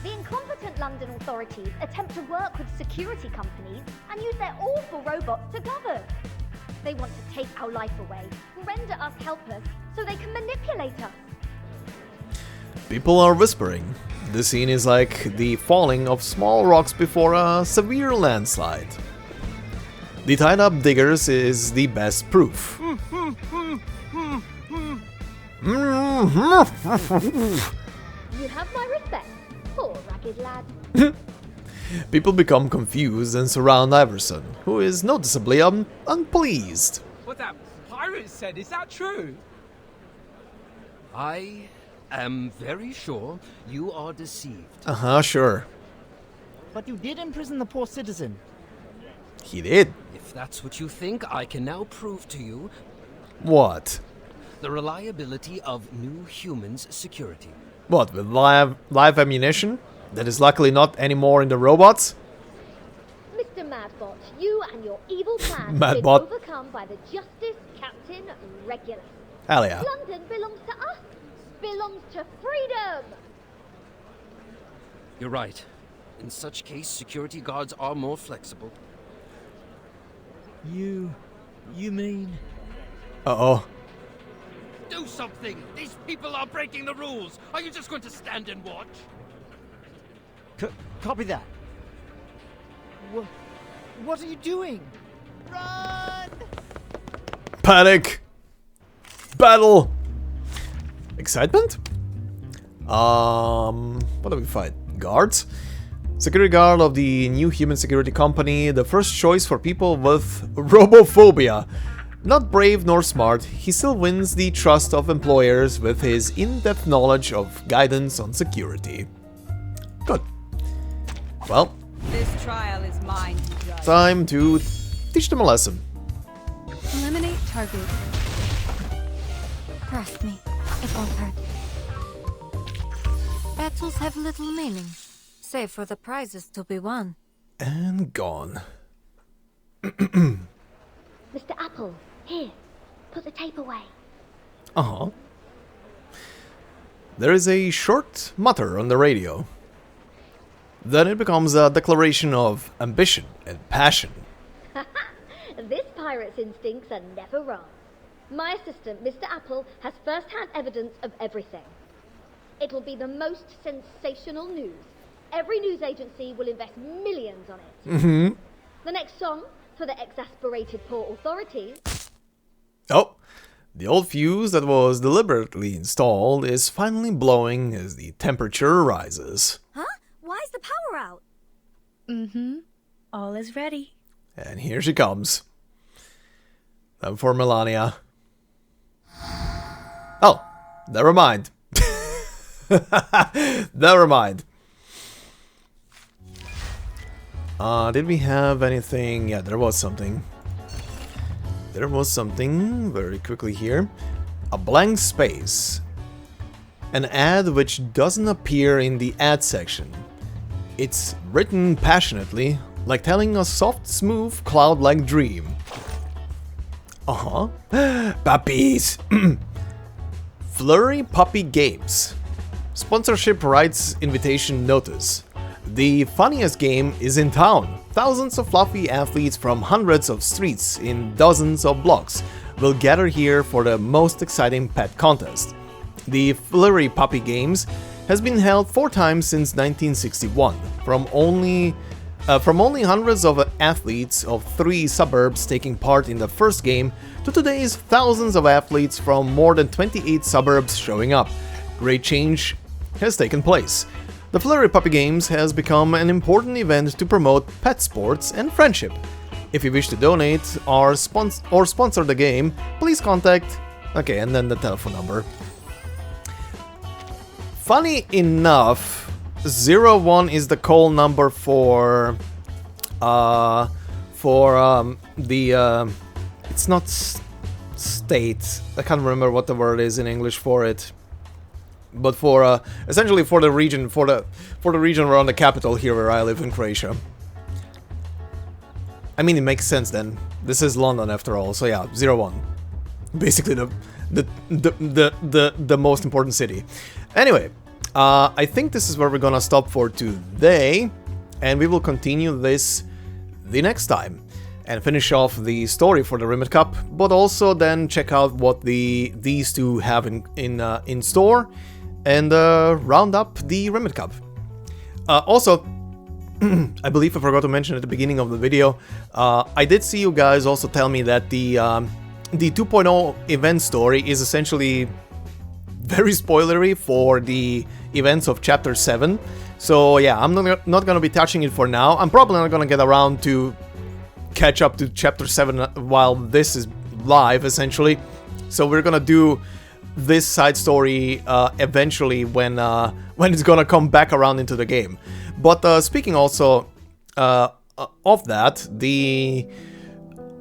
L: The incompetent London authorities attempt to work with security companies and use their awful robots to govern. They want to take our life away, render us helpless, so they can manipulate us.
A: People are whispering. The scene is like the falling of small rocks before a severe landslide. The tied-up diggers is the best proof.
L: You have my respect, poor ragged lad.
A: People become confused and surround Iverson, who is noticeably unpleased.
F: What that pirate said, is that true?
I: I am very sure you are deceived.
A: Sure.
G: But you did imprison the poor citizen.
A: He did.
I: If that's what you think, I can now prove to you
A: What?
I: the reliability of New Human's security.
A: What, with live ammunition? That is luckily not anymore in the robots?
L: Mr. Madbot, you and your evil plan
A: Madbot.
L: have been overcome by the Justice Captain Regulus.
A: Hell yeah.
L: London belongs to us, belongs to freedom.
I: You're right. In such case, security guards are more flexible.
G: You mean?
A: Uh-oh.
I: Do something! These people are breaking the rules! Are you just going to stand and watch?
G: Copy that. What are you doing? Run!
A: Panic! Battle! Excitement? What do we fight? Guards? Security guard of the New Human Security Company, the first choice for people with robophobia. Not brave nor smart, he still wins the trust of employers with his in-depth knowledge of guidance on security. Good. Well,
H: This trial is mine to judge.
A: time to teach them a lesson.
M: Eliminate target.
C: Trust me, it won't hurt. Battles have little meaning, save for the prizes to be won.
A: And gone.
L: Mr. Apple, here, put the tape away.
A: Uh-huh. There is a short mutter on the radio. Then it becomes a declaration of ambition and passion.
L: This pirate's instincts are never wrong. My assistant, Mr. Apple, has first-hand evidence of everything. It'll be the most sensational news. Every news agency will invest millions on it.
A: Mm-hmm.
L: The next song, for the exasperated port authorities.
A: Oh, the old fuse that was deliberately installed is finally blowing as the temperature rises.
L: Huh? Why is the power out?
C: Mm-hmm. All is ready.
A: And here she comes. Time for Melania. Oh, never mind. Never mind. Did we have anything? Yeah, there was something. There was something very quickly here. A blank space. An ad which doesn't appear in the ad section. It's written passionately, like telling a soft, smooth, cloud-like dream. Uh-huh. Puppies! Flurry Puppy Games. Sponsorship rights invitation notice. The funniest game is in town. Thousands of fluffy athletes from hundreds of streets in dozens of blocks will gather here for the most exciting pet contest. The Flurry Puppy Games has been held 4 times since 1961, from only hundreds of athletes of 3 suburbs taking part in the first game to today's thousands of athletes from more than 28 suburbs showing up. Great change has taken place. The Flurry Puppy Games has become an important event to promote pet sports and friendship. If you wish to donate or sponsor the game, please contact... Okay, and then the telephone number. Funny enough, 01 is the call number for it's not state. I can't remember what the word is in English for it. But for essentially for the region region around the capital here where I live in Croatia. I mean, it makes sense then. This is London after all, so yeah, 01. Basically the most important city. Anyway, I think this is where we're gonna stop for today, and we will continue this the next time and finish off the story for the Rimmed Cup, but also then check out what these two have in store, and round up the Rimmed Cup. Also, I believe I forgot to mention at the beginning of the video, I did see you guys also tell me that the 2.0 event story is essentially very spoilery for the events of Chapter 7. So yeah, I'm not gonna be touching it for now. I'm probably not gonna get around to catch up to Chapter 7 while this is live, essentially. So we're gonna do this side story eventually when it's gonna come back around into the game. But speaking also of that, the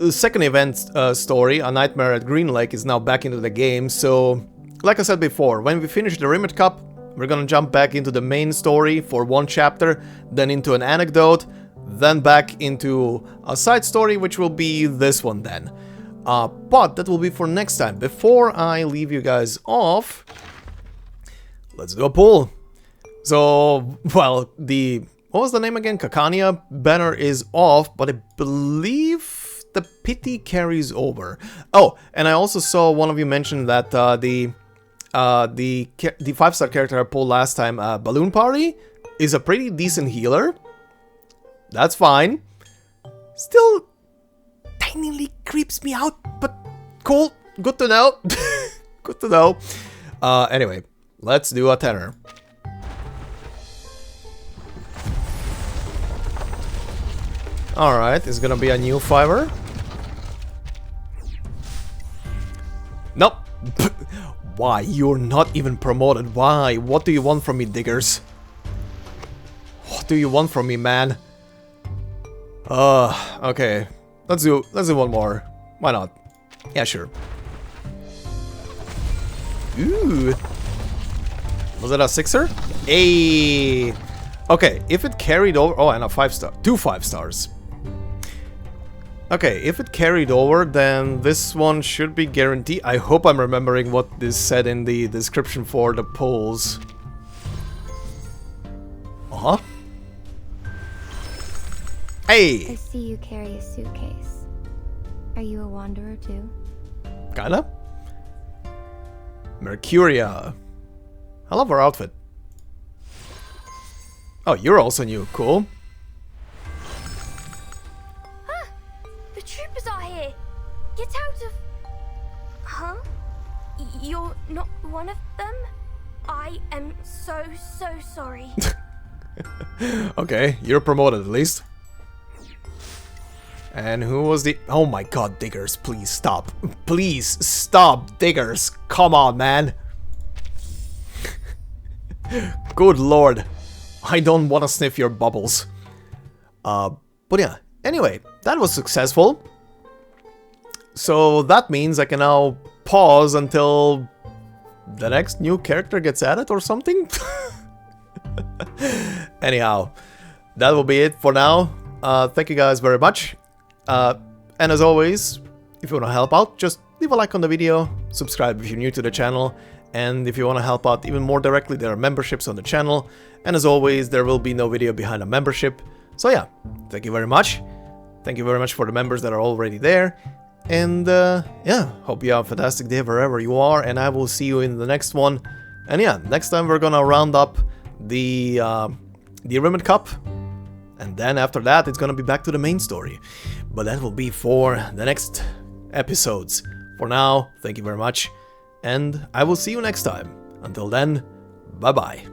A: second event story, A Nightmare at Green Lake, is now back into the game. So, like I said before, when we finish the Rimmed Cup, we're gonna jump back into the main story for one chapter, then into an anecdote, then back into a side story, which will be this one then. But that will be for next time. Before I leave you guys off, let's do a poll. So, well, what was the name again? Cacania banner is off, but I believe the pity carries over. Oh, and I also saw one of you mention that the 5-star character I pulled last time, Balloon Party, is a pretty decent healer. That's fine. Still tinily creeps me out, but cool. Good to know. Good to know. Anyway, let's do a tenor. Alright, it's gonna be a new 5er. Nope. Why? You're not even promoted. Why? What do you want from me, diggers? What do you want from me, man? Okay. Let's do one more. Why not? Yeah, sure. Ooh. Was it a 6er? Hey. Okay, if it carried over... Oh, and a 5-star. 2 5-stars. Okay, if it carried over, then this one should be guaranteed. I hope I'm remembering what this said in the description for the polls. Uh-huh. Hey!
C: I see you carry a suitcase. Are you a wanderer too?
A: Kinda. Mercuria. I love her outfit. Oh, you're also new. Cool.
C: The troopers are here! Get out of... Huh? You're not one of them? I am so sorry.
A: Okay, you're promoted at least. And who was the... Oh my god, diggers, please stop. Please stop, diggers. Come on, man. Good lord. I don't want to sniff your bubbles. But yeah, anyway, that was successful. So that means I can now pause until the next new character gets added or something? Anyhow, that will be it for now. Thank you guys very much. And as always, if you want to help out, just leave a like on the video, subscribe if you're new to the channel, and if you want to help out even more directly, there are memberships on the channel, and as always, there will be no video behind a membership. So yeah, thank you very much. Thank you very much for the members that are already there, and yeah, hope you have a fantastic day wherever you are, and I will see you in the next one. And yeah, next time we're gonna round up the Rimmed Cup, and then after that it's gonna be back to the main story. But that will be for the next episodes. For now, thank you very much, and I will see you next time. Until then, bye bye.